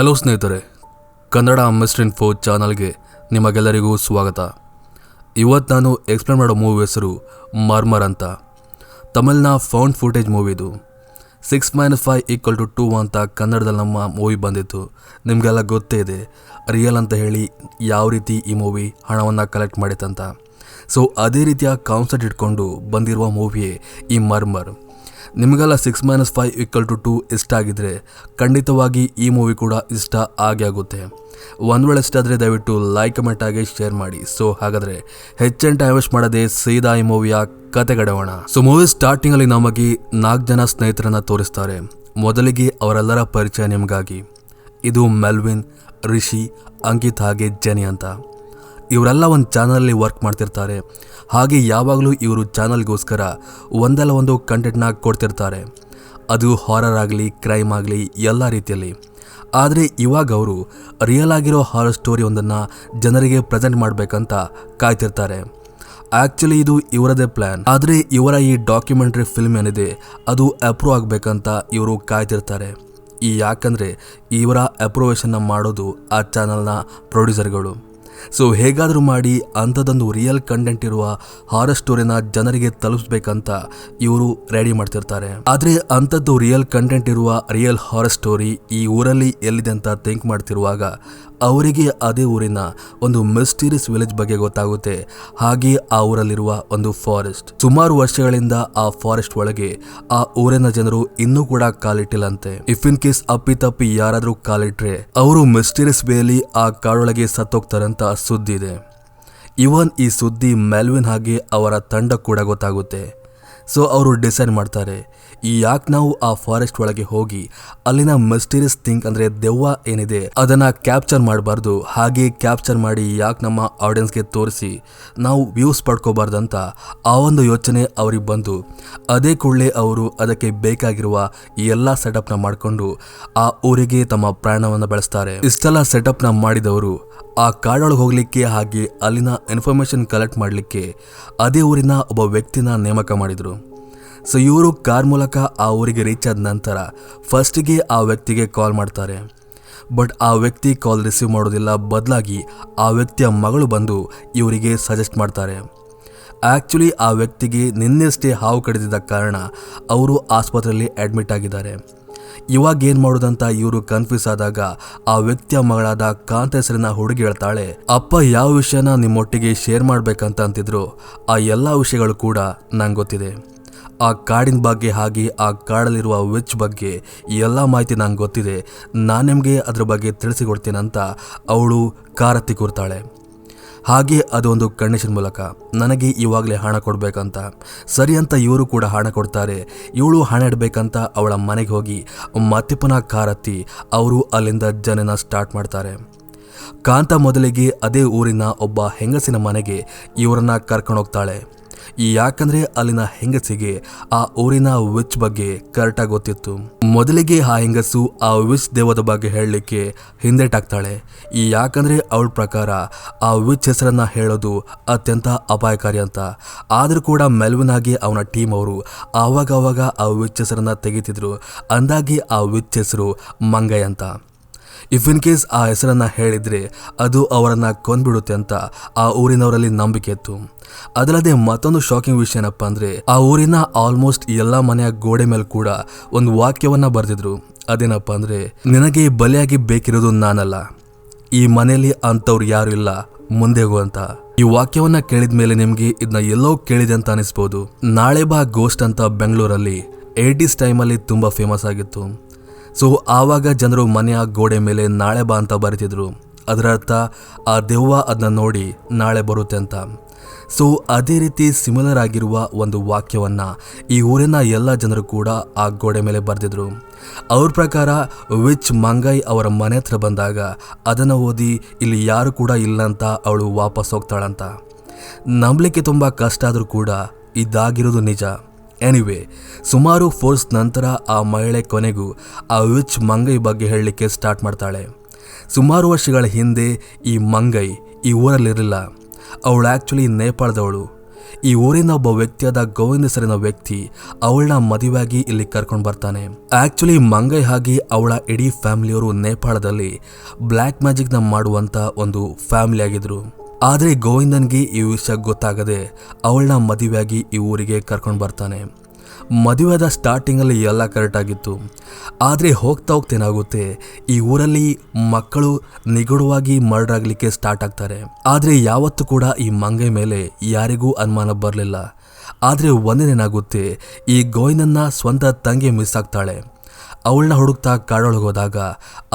Hello ಸ್ನೇಹಿತರೆ, Kannada mister info ಚಾನಲ್ಗೆ ನಿಮಗೆಲ್ಲರಿಗೂ ಸ್ವಾಗತ. ಇವತ್ತು ನಾನು ಎಕ್ಸ್ಪ್ಲೇನ್ ಮಾಡೋ ಮೂವಿ ಹೆಸರು ಮರ್ಮರ್ ಅಂತ. ತಮಿಳ್ನ ಫೌಂಡ್ ಫುಟೇಜ್ ಮೂವಿದು. 6-5 = 2 ಅಂತ ಕನ್ನಡದಲ್ಲಿ ನಮ್ಮ ಮೂವಿ ಬಂದಿತ್ತು. ನಿಮಗೆಲ್ಲ ಗೊತ್ತೇ ಇದೆ ರಿಯಲ್ ಅಂತ ಹೇಳಿ ಯಾವ ರೀತಿ ಈ ಮೂವಿ ಹಣವನ್ನು ಕಲೆಕ್ಟ್ ಮಾಡಿತ್ತಂತ. ಸೊ ಅದೇ ರೀತಿಯ ಕಾನ್ಸೆಪ್ಟ್ ಇಟ್ಕೊಂಡು ಬಂದಿರುವ ಮೂವಿಯೇ ಈ ಮರ್ಮರ್. ನಿಮಗೆಲ್ಲ 6-5 = 2 ಇಷ್ಟ ಆಗಿದ್ರೆ ಖಂಡಿತವಾಗಿ ಈ ಮೂವಿ ಕೂಡ ಇಷ್ಟ ಆಗೇ ಆಗುತ್ತೆ. ಒಂದು ವೇಳೆ ಇಷ್ಟ ಆದರೆ ದಯವಿಟ್ಟು ಲೈಕ್ ಕಮೆಂಟ್ ಆಗಿ ಶೇರ್ ಮಾಡಿ. ಸೊ ಹಾಗಾದರೆ ಹೆಚ್ಚಿನ ಟೈಮ್ ವೇಸ್ಟ್ ಮಾಡದೆ ಸೀದಾ ಈ ಮೂವಿಯ ಕತೆಗಡೋಣ. ಸೊ ಮೂವಿ ಸ್ಟಾರ್ಟಿಂಗಲ್ಲಿ ನಮಗೆ 4 ಜನ ಸ್ನೇಹಿತರನ್ನು ತೋರಿಸ್ತಾರೆ. ಮೊದಲಿಗೆ ಅವರೆಲ್ಲರ ಪರಿಚಯ ನಿಮಗಾಗಿ. ಇದು ಮೆಲ್ವಿನ್, ರಿಷಿ, ಅಂಕಿತ್ ಹಾಗೆ ಜೆನಿ ಅಂತ. ಇವರೆಲ್ಲ ಒಂದು ಚಾನಲಲ್ಲಿ ವರ್ಕ್ ಮಾಡ್ತಿರ್ತಾರೆ. ಹಾಗೆ ಯಾವಾಗಲೂ ಇವರು ಚಾನಲ್ಗೋಸ್ಕರ ಒಂದಲ್ಲ ಒಂದು ಕಂಟೆಂಟ್ನ ಕೊಡ್ತಿರ್ತಾರೆ. ಅದು ಹಾರರ್ ಆಗಲಿ, ಕ್ರೈಮ್ ಆಗಲಿ, ಎಲ್ಲ ರೀತಿಯಲ್ಲಿ. ಆದರೆ ಇವಾಗ ಅವರು ರಿಯಲ್ ಆಗಿರೋ ಹಾರರ್ ಸ್ಟೋರಿ ಒಂದನ್ನು ಜನರಿಗೆ ಪ್ರೆಸೆಂಟ್ ಮಾಡಬೇಕಂತ ಕಾಯ್ತಿರ್ತಾರೆ. ಆ್ಯಕ್ಚುಲಿ ಇದು ಇವರದೇ ಪ್ಲ್ಯಾನ್. ಆದರೆ ಇವರ ಈ ಡಾಕ್ಯುಮೆಂಟ್ರಿ ಫಿಲ್ಮ್ ಏನಿದೆ ಅದು ಅಪ್ರೂವ್ ಆಗಬೇಕಂತ ಇವರು ಕಾಯ್ತಿರ್ತಾರೆ. ಯಾಕಂದರೆ ಇವರ ಅಪ್ರೂವೇಷನ್ನ ಮಾಡೋದು ಆ ಚಾನಲ್ನ ಪ್ರೊಡ್ಯೂಸರ್ಗಳು. ಸೊ ಹೇಗಾದರೂ ಮಾಡಿ ಅಂಥದ್ದೊಂದು ರಿಯಲ್ ಕಂಟೆಂಟ್ ಇರುವ ಹಾರರ್ ಸ್ಟೋರಿನ ಜನರಿಗೆ ತಲುಪಿಸ್ಬೇಕಂತ ಇವರು ರೆಡಿ ಮಾಡ್ತಿರ್ತಾರೆ. ಆದರೆ ಅಂಥದ್ದು ರಿಯಲ್ ಕಂಟೆಂಟ್ ಇರುವ ರಿಯಲ್ ಹಾರರ್ ಸ್ಟೋರಿ ಈ ಊರಲ್ಲಿ ಎಲ್ಲಿದೆ ಅಂತ ಥಿಂಕ್ ಮಾಡ್ತಿರುವಾಗ ಅವರಿಗೆ ಅದೇ ಊರಿನ ಒಂದು ಮಿಸ್ಟೀರಿಯಸ್ ವಿಲೇಜ್ ಬಗ್ಗೆ ಗೊತ್ತಾಗುತ್ತೆ. ಹಾಗೆ ಆ ಊರಲ್ಲಿರುವ ಒಂದು ಫಾರೆಸ್ಟ್. ಸುಮಾರು ವರ್ಷಗಳಿಂದ ಆ ಫಾರೆಸ್ಟ್ ಒಳಗೆ ಆ ಊರಿನ ಜನರು ಇನ್ನೂ ಕೂಡ ಕಾಲಿಟ್ಟಿಲ್ಲಂತೆ. ಇಫ್ ಇನ್ ಕೇಸ್ ಅಪ್ಪಿತಪ್ಪಿ ಯಾರಾದರೂ ಕಾಲಿಟ್ರೆ ಅವರು ಮಿಸ್ಟೀರಿಯಸ್ ವೇಲಿ ಆ ಕಾಡೊಳಗೆ ಸತ್ತೋಗ್ತಾರಂತ ಸುದ್ದಿ ಇದೆ. ಇವನ್ ಈ ಸುದ್ದಿ ಮೆಲ್ವಿನ್ ಹಾಗೆ ಅವರ ತಂಡ ಕೂಡ ಗೊತ್ತಾಗುತ್ತೆ. ಸೊ ಅವರು ಡಿಸೈಡ್ ಮಾಡ್ತಾರೆ, ಯಾಕೆ ನಾವು ಆ ಫಾರೆಸ್ಟ್ ಒಳಗೆ ಹೋಗಿ ಅಲ್ಲಿನ ಮಿಸ್ಟೀರಿಯಸ್ ಥಿಂಗ್ ಅಂದರೆ ದೆವ್ವ ಏನಿದೆ ಅದನ್ನು ಕ್ಯಾಪ್ಚರ್ ಮಾಡಬಾರ್ದು. ಹಾಗೆ ಕ್ಯಾಪ್ಚರ್ ಮಾಡಿ ಯಾಕೆ ನಮ್ಮ ಆಡಿಯನ್ಸ್ಗೆ ತೋರಿಸಿ ನಾವು ವ್ಯೂಸ್ ಪಡ್ಕೋಬಾರ್ದಂತ ಆ ಒಂದು ಯೋಚನೆ ಅವ್ರಿಗೆ ಬಂದು ಅದೇ ಕೂಡಲೇ ಅವರು ಅದಕ್ಕೆ ಬೇಕಾಗಿರುವ ಎಲ್ಲ ಸೆಟಪ್ನ ಮಾಡಿಕೊಂಡು ಆ ಊರಿಗೆ ತಮ್ಮ ಪ್ರಾಣವನ್ನು ಬೆಳೆಸ್ತಾರೆ. ಇಷ್ಟೆಲ್ಲ ಸೆಟಪ್ನ ಮಾಡಿದವರು ಆ ಕಾಡೊಳಗೆ ಹೋಗಲಿಕ್ಕೆ ಹಾಗೆ ಅಲ್ಲಿನ ಇನ್ಫಾರ್ಮೇಷನ್ ಕಲೆಕ್ಟ್ ಮಾಡಲಿಕ್ಕೆ ಅದೇ ಊರಿನ ಒಬ್ಬ ವ್ಯಕ್ತಿನ ನೇಮಕ ಮಾಡಿದರು. ಸೊ ಇವರು ಕಾರ್ ಮೂಲಕ ಆ ಊರಿಗೆ ರೀಚ್ ಆದ ನಂತರ ಫಸ್ಟಿಗೆ ಆ ವ್ಯಕ್ತಿಗೆ ಕಾಲ್ ಮಾಡ್ತಾರೆ. ಬಟ್ ಆ ವ್ಯಕ್ತಿ ಕಾಲ್ ರಿಸೀವ್ ಮಾಡೋದಿಲ್ಲ. ಬದಲಾಗಿ ಆ ವ್ಯಕ್ತಿಯ ಮಗಳು ಬಂದು ಇವರಿಗೆ ಸಜೆಸ್ಟ್ ಮಾಡ್ತಾರೆ. ಆ್ಯಕ್ಚುಲಿ ಆ ವ್ಯಕ್ತಿಗೆ ನಿನ್ನೆಷ್ಟೇ ಹಾವು ಕಡಿದಿದ್ದ ಕಾರಣ ಅವರು ಆಸ್ಪತ್ರೆಯಲ್ಲಿ ಅಡ್ಮಿಟ್ ಆಗಿದ್ದಾರೆ. ಇವಾಗ ಏನು ಮಾಡೋದಂತ ಇವರು ಕನ್ಫ್ಯೂಸ್ ಆದಾಗ ಆ ವ್ಯಕ್ತಿಯ ಮಗಳಾದ ಕಾಂತ ಹೆಸರಿನ ಹುಡುಗಿ ಹೇಳ್ತಾಳೆ, ಅಪ್ಪ ಯಾವ ವಿಷಯನ ನಿಮ್ಮೊಟ್ಟಿಗೆ ಶೇರ್ ಮಾಡ್ಬೇಕಂತ ಅಂತಿದ್ರು ಆ ಎಲ್ಲ ವಿಷಯಗಳು ಕೂಡ ನಂಗೆ ಗೊತ್ತಿದೆ. ಆ ಕಾಡಿನ ಬಗ್ಗೆ ಹಾಗೆ ಆ ಕಾಡಲ್ಲಿರುವ ವಿಚ್ ಬಗ್ಗೆ ಎಲ್ಲ ಮಾಹಿತಿ ನಂಗೆ ಗೊತ್ತಿದೆ. ನಾನು ನಿಮಗೆ ಅದ್ರ ಬಗ್ಗೆ ತಿಳಿಸಿಕೊಡ್ತೀನಂತ ಅವಳು ಕಾರತ್ತಿ ಕೂರ್ತಾಳೆ. ಹಾಗೆ ಅದೊಂದು ಕಂಡೀಷನ್ ಮೂಲಕ ನನಗೆ ಇವಾಗಲೇ ಹಣ ಕೊಡಬೇಕಂತ. ಸರಿ ಅಂತ ಇವರು ಕೂಡ ಹಣ ಕೊಡ್ತಾರೆ. ಇವಳು ಹಣ ಇಡಬೇಕಂತ ಅವಳ ಮನೆಗೆ ಹೋಗಿ ಮತ್ತೆ ಪುನಃ ಕಾರತ್ತಿ ಅವರು ಅಲ್ಲಿಂದ ಜನನ ಸ್ಟಾರ್ಟ್ ಮಾಡ್ತಾರೆ. ಕಾಂತ ಮೊದಲಿಗೆ ಅದೇ ಊರಿನ ಒಬ್ಬ ಹೆಂಗಸಿನ ಮನೆಗೆ ಇವರನ್ನ ಕರ್ಕೊಂಡು ಹೋಗ್ತಾಳೆ. ಯಾಕಂದ್ರೆ ಅಲ್ಲಿನ ಹೆಂಗಸಿಗೆ ಆ ಊರಿನ ವಿಚ್ ಬಗ್ಗೆ ಕರೆಕ್ಟಾಗಿ ಗೊತ್ತಿತ್ತು. ಮೊದಲಿಗೆ ಆ ಹೆಂಗಸು ಆ ವಿಚ್ ದೇವದ ಬಗ್ಗೆ ಹೇಳಲಿಕ್ಕೆ ಹಿಂದೇಟಾಗ್ತಾಳೆ. ಯಾಕಂದ್ರೆ ಅವಳ ಪ್ರಕಾರ ಆ ವಿಚ್ ಹೆಸರನ್ನ ಹೇಳೋದು ಅತ್ಯಂತ ಅಪಾಯಕಾರಿ ಅಂತ. ಆದರೂ ಕೂಡ ಮೆಲ್ವಿನ್ ಆಗಿ ಅವನ ಟೀಮ್ ಅವರು ಆವಾಗವಾಗ ಆ ವಿಚ್ ಹೆಸರನ್ನ ತೆಗಿತಿದ್ರು. ಅಂದಾಗಿ ಆ ವಿಚ್ ಹೆಸರು ಮಂಗೈ ಅಂತ. ಇಫ್ ಇನ್ ಕೇಸ್ ಆ ಹೆಸರನ್ನ ಹೇಳಿದ್ರೆ ಅದು ಅವರನ್ನ ಕೊಂದ್ಬಿಡುತ್ತೆ ಅಂತ ಆ ಊರಿನವರಲ್ಲಿ ನಂಬಿಕೆ ಇತ್ತು. ಅದಲ್ಲದೆ ಮತ್ತೊಂದು ಶಾಕಿಂಗ್ ವಿಷಯ ಏನಪ್ಪ ಅಂದ್ರೆ ಆ ಊರಿನ ಆಲ್ಮೋಸ್ಟ್ ಎಲ್ಲ ಮನೆಯ ಗೋಡೆ ಮೇಲೆ ಕೂಡ ಒಂದು ವಾಕ್ಯವನ್ನ ಬರೆದಿದ್ರು. ಅದೇನಪ್ಪ ಅಂದ್ರೆ, ನಿನಗೆ ಬಲಿಯಾಗಿ ಬೇಕಿರೋದು ನಾನಲ್ಲ, ಈ ಮನೆಯಲ್ಲಿ ಅಂತವ್ರು ಯಾರು ಇಲ್ಲ, ಮುಂದೆ ಹೋಗು ಅಂತ. ಈ ವಾಕ್ಯವನ್ನ ಕೇಳಿದ ಮೇಲೆ ನಿಮ್ಗೆ ಇದನ್ನ ಎಲ್ಲೋ ಕೇಳಿದೆ ಅಂತ ಅನಿಸ್ಬೋದು. ನಾಳೆ ಬಾ ಗೋಸ್ಟ್ ಅಂತ ಬೆಂಗಳೂರಲ್ಲಿ 80s ಟೈಮಲ್ಲಿ ತುಂಬಾ ಫೇಮಸ್ ಆಗಿತ್ತು. ಸೊ ಆವಾಗ ಜನರು ಮನೆಯ ಗೋಡೆ ಮೇಲೆ ನಾಳೆ ಬಾ ಅಂತ ಬರೀತಿದ್ರು. ಅದರ ಅರ್ಥ ಆ ದೆವ್ವ ಅದನ್ನ ನೋಡಿ ನಾಳೆ ಬರುತ್ತೆ ಅಂತ. ಸೊ ಅದೇ ರೀತಿ ಸಿಮಿಲರ್ ಆಗಿರುವ ಒಂದು ವಾಕ್ಯವನ್ನ ಈ ಊರಿನ ಎಲ್ಲ ಜನರು ಕೂಡ ಆ ಗೋಡೆ ಮೇಲೆ ಬರೆದಿದ್ರು. ಅವ್ರ ಪ್ರಕಾರ ವಿಚ್ ಮಂಗೈ ಅವರ ಮನೆ ಹತ್ರ ಬಂದಾಗ ಅದನ್ನು ಓದಿ ಇಲ್ಲಿ ಯಾರು ಕೂಡ ಇಲ್ಲ ಅಂತ ಅವಳು ವಾಪಸ್ ಹೋಗ್ತಾಳಂತ. ನಂಬಲಿಕ್ಕೆ ತುಂಬ ಕಷ್ಟ ಆದರೂ ಕೂಡ ಇದಾಗಿರೋದು ನಿಜ. ಎನಿವೆ, ಸುಮಾರು ಫೋರ್ಸ್ ನಂತರ ಆ ಮಹಿಳೆ ಕೊನೆಗೂ ಆ ವಿಚ್ ಮಂಗೈ ಬಗ್ಗೆ ಹೇಳಲಿಕ್ಕೆ ಸ್ಟಾರ್ಟ್ ಮಾಡ್ತಾಳೆ. ಸುಮಾರು ವರ್ಷಗಳ ಹಿಂದೆ ಈ ಮಂಗೈ ಈ ಊರಲ್ಲಿರಲಿಲ್ಲ. ಅವಳು ಆ್ಯಕ್ಚುಲಿ ನೇಪಾಳದವಳು. ಈ ಊರಿನ ಒಬ್ಬ ವ್ಯಕ್ತಿಯಾದ ಗೋವಿಂದ ಹೆಸರಿನ ವ್ಯಕ್ತಿ ಅವಳನ್ನ ಮದುವೆಯಾಗಿ ಇಲ್ಲಿ ಕರ್ಕೊಂಡು ಬರ್ತಾನೆ. ಆಕ್ಚುಲಿ ಮಂಗೈ ಹಾಗೆ ಅವಳ ಇಡೀ ಫ್ಯಾಮಿಲಿಯವರು ನೇಪಾಳದಲ್ಲಿ ಬ್ಲ್ಯಾಕ್ ಮ್ಯಾಜಿಕ್ ನ ಮಾಡುವಂತ ಒಂದು ಫ್ಯಾಮಿಲಿ ಆಗಿದ್ರು. ಆದ್ರೆ ಗೋವಿಂದನ್ಗೆ ಈ ವಿಷಯ ಗೊತ್ತಾಗದೆ ಅವಳನ್ನ ಮದುವೆಯಾಗಿ ಈ ಊರಿಗೆ ಕರ್ಕೊಂಡು ಬರ್ತಾನೆ. ಮದುವೆದ ಸ್ಟಾರ್ಟಿಂಗಲ್ಲಿ ಎಲ್ಲ ಕರೆಕ್ಟ್ ಆಗಿತ್ತು. ಆದರೆ ಹೋಗ್ತಾ ಏನಾಗುತ್ತೆ, ಈ ಊರಲ್ಲಿ ಮಕ್ಕಳು ನಿಗೂಢವಾಗಿ ಮರ್ಡರ್ ಆಗಲಿಕ್ಕೆ ಸ್ಟಾರ್ಟ್ ಆಗ್ತಾರೆ. ಆದರೆ ಯಾವತ್ತೂ ಕೂಡ ಈ ಮಂಗೈ ಮೇಲೆ ಯಾರಿಗೂ ಅನುಮಾನ ಬರಲಿಲ್ಲ. ಆದರೆ ಒಂದೇನಾಗುತ್ತೆ, ಈ ಗೋವಿಂದನ್ನ ಸ್ವಂತ ತಂಗಿ ಮಿಸ್ ಆಗ್ತಾಳೆ. ಅವಳನ್ನ ಹುಡುಕ್ತಾ ಕಾಡೊಳಗೆ ಹೋದಾಗ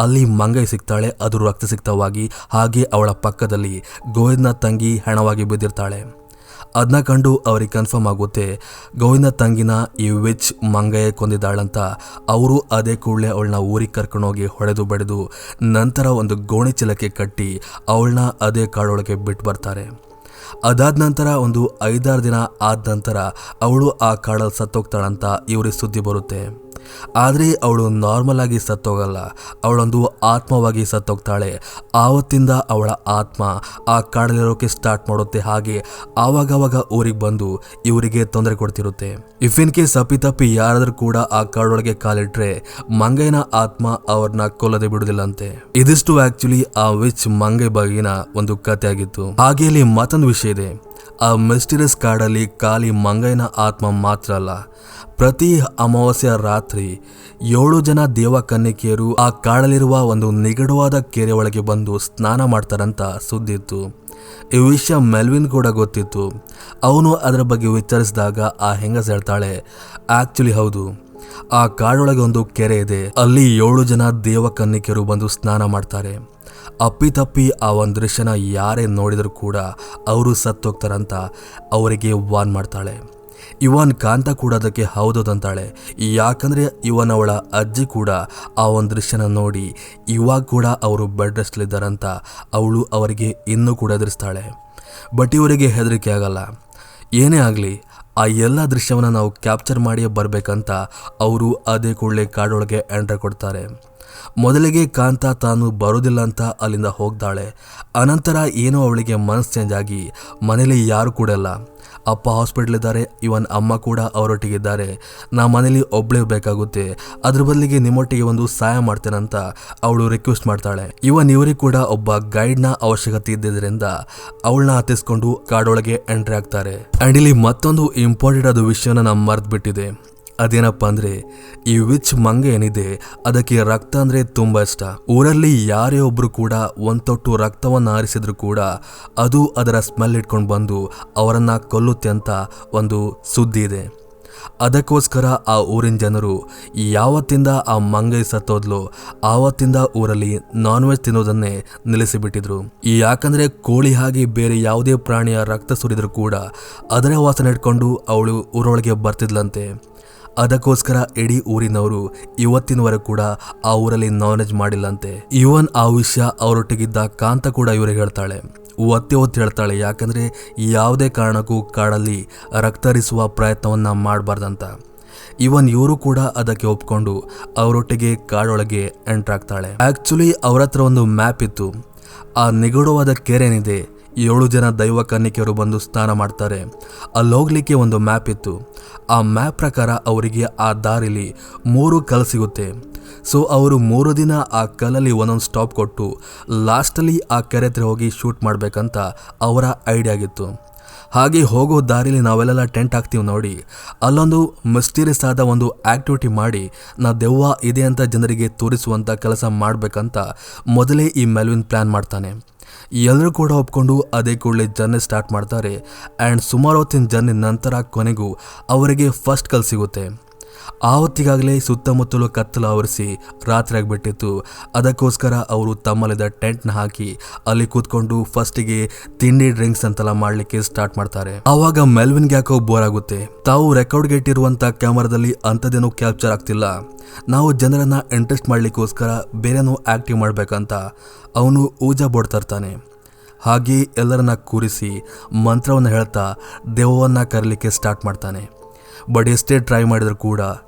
ಅಲ್ಲಿ ಮಂಗೈ ಸಿಗ್ತಾಳೆ, ಅದು ರಕ್ತ ಸಿಕ್ತವಾಗಿ. ಹಾಗೆ ಅವಳ ಪಕ್ಕದಲ್ಲಿ ಗೋವಿಂದನ ತಂಗಿ ಹೆಣವಾಗಿ ಬಿದ್ದಿರ್ತಾಳೆ. ಅದನ್ನ ಕಂಡು ಅವ್ರಿಗೆ ಕನ್ಫರ್ಮ್ ಆಗುತ್ತೆ ಗೋವಿಂದ ತಂಗಿನ ಈ ವಿಚ್ ಮಂಗಯ್ಯ ಕೊಂದಿದ್ದಾಳಂತ. ಅವರು ಅದೇ ಕೂಡಲೇ ಅವಳನ್ನ ಊರಿಗೆ ಕರ್ಕೊಂಡೋಗಿ ಹೊಡೆದು ಬಡಿದು ನಂತರ ಒಂದು ಗೋಣಿ ಚೀಲಕ್ಕೆ ಕಟ್ಟಿ ಅವಳನ್ನ ಅದೇ ಕಾಡೊಳಗೆ ಬಿಟ್ಟು ಬರ್ತಾರೆ. ಅದಾದ ನಂತರ ಒಂದು 5-6 ದಿನ ಆದ ನಂತರ ಅವಳು ಆ ಕಾಡಲ್ಲಿ ಸತ್ತೋಗ್ತಾಳಂತ ಇವ್ರಿಗೆ ಸುದ್ದಿ ಬರುತ್ತೆ. ಆದರೆ ಅವಳು ನಾರ್ಮಲ್ ಆಗಿ ಸತ್ತೋಗಲ್ಲ, ಅವಳೊಂದು ಆತ್ಮವಾಗಿ ಸತ್ತೋಗ್ತಾಳೆ. ಆವತ್ತಿಂದ ಅವಳ ಆತ್ಮ ಆ ಕಾಡಲ್ಲಿರೋಕೆ ಸ್ಟಾರ್ಟ್ ಮಾಡುತ್ತೆ. ಹಾಗೆ ಆವಾಗವಾಗ ಊರಿಗೆ ಬಂದು ಇವರಿಗೆ ತೊಂದರೆ ಕೊಡ್ತಿರುತ್ತೆ. ಇಫ್ ಇನ್ ಕೇಸ್ ಅಪ್ಪಿತಪ್ಪಿ ಯಾರಾದ್ರೂ ಕೂಡ ಆ ಕಾಡೊಳಗೆ ಕಾಲಿಟ್ರೆ ಮಂಗೈನ ಆತ್ಮ ಅವ್ರನ್ನ ಕೊಲ್ಲದೆ ಬಿಡುದಿಲ್ಲಂತೆ. ಇದಿಷ್ಟು ಆಕ್ಚುಲಿ ಆ ವಿಚ್ ಮಂಗೈ ಬಗೆಗಿನ ಒಂದು ಕಥೆ ಆಗಿತ್ತು. ಹಾಗೆ ಇಲ್ಲಿ ಮತ್ತೊಂದು ವಿಷಯ ಇದೆ. ಆ ಮಿಸ್ಟೀರಿಯಸ್ ಕಾಡಲ್ಲಿ ಖಾಲಿ ಮಂಗೈನ ಆತ್ಮ ಮಾತ್ರ ಅಲ್ಲ, ಪ್ರತಿ ಅಮಾವಾಸ್ಯ ರಾತ್ರಿ 7 ಜನ ದೇವ ಕನ್ನಿಕೆಯರು ಆ ಕಾಡಲ್ಲಿರುವ ಒಂದು ನಿಗಡವಾದ ಕೆರೆ ಒಳಗೆ ಬಂದು ಸ್ನಾನ ಮಾಡ್ತಾರಂತ ಸುದ್ದಿತ್ತು. ಈ ವಿಷಯ ಮೆಲ್ವಿನ್ ಕೂಡ ಗೊತ್ತಿತ್ತು. ಅವನು ಅದರ ಬಗ್ಗೆ ವಿಚಾರಿಸಿದಾಗ ಆ ಹೆಂಗಸ ಹೇಳ್ತಾಳೆ, ಆಕ್ಚುಲಿ ಹೌದು, ಆ ಕಾಡೊಳಗೆ ಒಂದು ಕೆರೆ ಇದೆ, ಅಲ್ಲಿ 7 ಜನ ದೇವ ಕನ್ನಿಕೆಯರು ಬಂದು ಸ್ನಾನ ಮಾಡ್ತಾರೆ. ಅಪ್ಪಿತಪ್ಪಿ ಆ ಒಂದು ದೃಶ್ಯನ ಯಾರೇ ನೋಡಿದರೂ ಕೂಡ ಅವರು ಸತ್ತೋಗ್ತಾರಂತ ಅವರಿಗೆ ವಾರ್ನ್ ಮಾಡ್ತಾಳೆ. ಇವನ್ ಕಾಂತ ಕೂಡ ಅದಕ್ಕೆ ಹೌದಂತಾಳೆ. ಯಾಕಂದ್ರೆ ಇವನ್ ಅವಳ ಅಜ್ಜಿ ಕೂಡ ಆ ಒಂದು ದೃಶ್ಯನ ನೋಡಿ ಇವಾಗ ಕೂಡ ಅವರು ಬೆಡ್ ರೆಸ್ಟ್ಲಿದ್ದಾರಂತ ಅವಳು ಅವರಿಗೆ ಇನ್ನೂ ಕೂಡ ಎದುರಿಸ್ತಾಳೆ. ಬಟ್ ಇವರಿಗೆ ಹೆದರಿಕೆ ಆಗಲ್ಲ. ಏನೇ ಆಗಲಿ ಆ ಎಲ್ಲ ದೃಶ್ಯವನ್ನು ನಾವು ಕ್ಯಾಪ್ಚರ್ ಮಾಡಿಯೇ ಬರಬೇಕಂತ ಅವರು ಅದೇ ಕೂಡಲೇ ಕಾಡೊಳಗೆ ಎಂಟ್ರಿ ಕೊಡ್ತಾರೆ. ಮೊದಲಿಗೆ ಕಾಂತ ತಾನು ಬರೋದಿಲ್ಲ ಅಂತ ಅಲ್ಲಿಂದ ಹೋಗ್ತಾಳೆ. ಅನಂತರ ಏನೋ ಅವಳಿಗೆ ಮನಸ್ಸು ಚೇಂಜ್ ಆಗಿ ಮನೇಲಿ ಯಾರು ಕೂಡ ಇಲ್ಲ, ಅಪ್ಪ ಹಾಸ್ಪಿಟ್ಲ್ ಇದ್ದಾರೆ, ಇವನ್ ಅಮ್ಮ ಕೂಡ ಅವರೊಟ್ಟಿಗಿದ್ದಾರೆ, ನಾ ಮನೇಲಿ ಒಬ್ಳೇ ಬೇಕಾಗುತ್ತೆ, ಅದ್ರ ಬದಲಿಗೆ ನಿಮ್ಮೊಟ್ಟಿಗೆ ಒಂದು ಸಹಾಯ ಮಾಡ್ತೇನಂತ ಅವಳು ರಿಕ್ವೆಸ್ಟ್ ಮಾಡ್ತಾಳೆ. ಇವರಿಗೆ ಕೂಡ ಒಬ್ಬ ಗೈಡ್ನ ಅವಶ್ಯಕತೆ ಇದ್ದಿದ್ದರಿಂದ ಅವಳನ್ನ ಹತ್ತಿಸ್ಕೊಂಡು ಕಾಡೊಳಗೆ ಎಂಟ್ರಿ ಆಗ್ತಾರೆ. ಅಂಡ್ ಇಲ್ಲಿ ಮತ್ತೊಂದು ಇಂಪಾರ್ಟೆಂಟ್ ಆದ ವಿಷಯನ ನಾವು ಮರ್ತು ಬಿಟ್ಟಿದೆ. ಅದೇನಪ್ಪ ಅಂದ್ರೆ ಈ ವಿಚ್ ಮಂಗ ಏನಿದೆ ಅದಕ್ಕೆ ರಕ್ತ ಅಂದ್ರೆ ತುಂಬಾ ಇಷ್ಟ. ಊರಲ್ಲಿ ಯಾರೇ ಒಬ್ರು ಕೂಡ ಒಂದ್ ತೊಟ್ಟು ರಕ್ತವನ್ನ ಆರಿಸಿದ್ರು ಕೂಡ ಅದು ಅದರ ಸ್ಮೆಲ್ ಇಟ್ಕೊಂಡು ಬಂದು ಅವರನ್ನ ಕೊಲ್ಲುತ್ತೆ ಅಂತ ಒಂದು ಸುದ್ದಿ ಇದೆ. ಅದಕ್ಕೋಸ್ಕರ ಆ ಊರಿನ ಜನರು ಯಾವತ್ತಿಂದ ಆ ಮಂಗೈ ಸತ್ತೋದ್ಲು ಆವತ್ತಿಂದ ಊರಲ್ಲಿ ನಾನ್ ವೆಜ್ ತಿನ್ನೋದನ್ನೇ ನಿಲ್ಲಿಸಿಬಿಟ್ಟಿದ್ರು. ಯಾಕಂದ್ರೆ ಕೋಳಿ ಹಾಗೆ ಬೇರೆ ಯಾವುದೇ ಪ್ರಾಣಿಯ ರಕ್ತ ಸುರಿದ್ರು ಕೂಡ ಅದರ ವಾಸನೆ ಇಟ್ಕೊಂಡು ಅವಳು ಊರೊಳಗೆ ಬರ್ತಿದ್ಲಂತೆ. ಅದಕ್ಕೋಸ್ಕರ ಇಡೀ ಊರಿನವರು ಇವತ್ತಿನವರೆಗೂ ಕೂಡ ಆ ಊರಲ್ಲಿ ನಾನ್ ವೆಜ್ ಮಾಡಿಲ್ಲಂತೆ. ಇವನ್ ಆ ವಿಷಯ ಅವರೊಟ್ಟಿಗಿದ್ದ ಕಾಂತ ಕೂಡ ಇವರಿಗೆ ಹೇಳ್ತಾಳೆ, ಒತ್ತಿ ಹೇಳ್ತಾಳೆ. ಯಾಕಂದ್ರೆ ಯಾವುದೇ ಕಾರಣಕ್ಕೂ ಕಾಡಲ್ಲಿ ರಕ್ತ ಹರಿಸುವ ಪ್ರಯತ್ನವನ್ನ ಮಾಡಬಾರ್ದಂತ. ಇವರು ಕೂಡ ಅದಕ್ಕೆ ಒಪ್ಕೊಂಡು ಅವರೊಟ್ಟಿಗೆ ಕಾಡೊಳಗೆ ಎಂಟರ್ ಆಗ್ತಾಳೆ. ಆಕ್ಚುಲಿ ಅವ್ರ ಹತ್ರ ಒಂದು ಮ್ಯಾಪ್ ಇತ್ತು. ಆ ನಿಗೂಢವಾದ ಕೆರೆ ಏನಿದೆ 7 ಜನ ದೈವ ಕನ್ನಿಕೆಯರು ಬಂದು ಸ್ನಾನ ಮಾಡ್ತಾರೆ, ಅಲ್ಲಿ ಹೋಗ್ಲಿಕ್ಕೆ ಒಂದು ಮ್ಯಾಪ್ ಇತ್ತು. ಆ ಮ್ಯಾಪ್ ಪ್ರಕಾರ ಅವರಿಗೆ ಆ ದಾರಿಲಿ 3 ಕಲ್ಲು ಸಿಗುತ್ತೆ. ಸೊ ಅವರು 3 ದಿನ ಆ ಕಲ್ಲಲ್ಲಿ ಒಂದೊಂದು ಸ್ಟಾಪ್ ಕೊಟ್ಟು ಲಾಸ್ಟಲ್ಲಿ ಆ ಕೆರೆ ಹತ್ರ ಹೋಗಿ ಶೂಟ್ ಮಾಡ್ಬೇಕಂತ ಅವರ ಐಡಿಯಾ ಆಗಿತ್ತು. ಹಾಗೆ ಹೋಗೋ ದಾರಿಲಿ ನಾವೆಲ್ಲ ಟೆಂಟ್ ಹಾಕ್ತೀವಿ ನೋಡಿ, ಅಲ್ಲೊಂದು ಮಿಸ್ಟೀರಿಯಸ್ ಆದ ಒಂದು ಆಕ್ಟಿವಿಟಿ ಮಾಡಿ ನಾ ದೆವ್ವ ಇದೆ ಅಂತ ಜನರಿಗೆ ತೋರಿಸುವಂಥ ಕೆಲಸ ಮಾಡಬೇಕಂತ ಮೊದಲೇ ಈ ಮೆಲ್ವಿನ್ ಪ್ಲ್ಯಾನ್ ಮಾಡ್ತಾನೆ. ಎಲ್ಲರೂ ಕೂಡ ಒಪ್ಕೊಂಡು ಅದೇ ಕೂಡಲೇ ಜರ್ನಿ ಸ್ಟಾರ್ಟ್ ಮಾಡ್ತಾರೆ. ಆ್ಯಂಡ್ ಸುಮಾರು ಹೊತ್ತಿನ ಜರ್ನಿ ನಂತರ ಕೊನೆಗೂ ಅವರಿಗೆ ಫಸ್ಟ್ ಕಲ್ ಸಿಗುತ್ತೆ. ಆ ಹೊತ್ತಿಗಾಗಲೇ ಸುತ್ತಮುತ್ತಲು ಕತ್ತಲು ಆವರಿಸಿ ರಾತ್ರಿ ಆಗಿಬಿಟ್ಟಿತ್ತು. ಅದಕ್ಕೋಸ್ಕರ ಅವರು ತಮ್ಮಲ್ಲಿದ್ದ ಟೆಂಟ್ನ ಹಾಕಿ ಅಲ್ಲಿ ಕೂತ್ಕೊಂಡು ಫಸ್ಟಿಗೆ ತಿಂಡಿ ಡ್ರಿಂಕ್ಸ್ ಅಂತೆಲ್ಲ ಮಾಡಲಿಕ್ಕೆ ಸ್ಟಾರ್ಟ್ ಮಾಡ್ತಾರೆ. ಆವಾಗ ಮೆಲ್ವಿನ್ಗೆ ಯಾಕೋ ಬೋರ್ ಆಗುತ್ತೆ. ತಾವು ರೆಕಾರ್ಡ್ಗೆ ಇಟ್ಟಿರುವಂಥ ಕ್ಯಾಮರಾದಲ್ಲಿ ಅಂಥದ್ದೇನೂ ಕ್ಯಾಪ್ಚರ್ ಆಗ್ತಿಲ್ಲ, ನಾವು ಜನರನ್ನ ಇಂಟ್ರೆಸ್ಟ್ ಮಾಡಲಿಕ್ಕೋಸ್ಕರ ಬೇರೆನೂ ಆ್ಯಕ್ಟಿವ್ ಮಾಡಬೇಕಂತ ಅವನು ಊಜಾ ಬೋರ್ಡ್ ತರ್ತಾನೆ. ಹಾಗೆ ಎಲ್ಲರನ್ನ ಕೂರಿಸಿ ಮಂತ್ರವನ್ನು ಹೇಳ್ತಾ ದೆವ್ವವನ್ನು ಕರೀಲಿಕ್ಕೆ ಸ್ಟಾರ್ಟ್ ಮಾಡ್ತಾನೆ. ಬಟ್ ಎಷ್ಟೇ ಟ್ರೈ ಮಾಡಿದ್ರು ಕೂಡ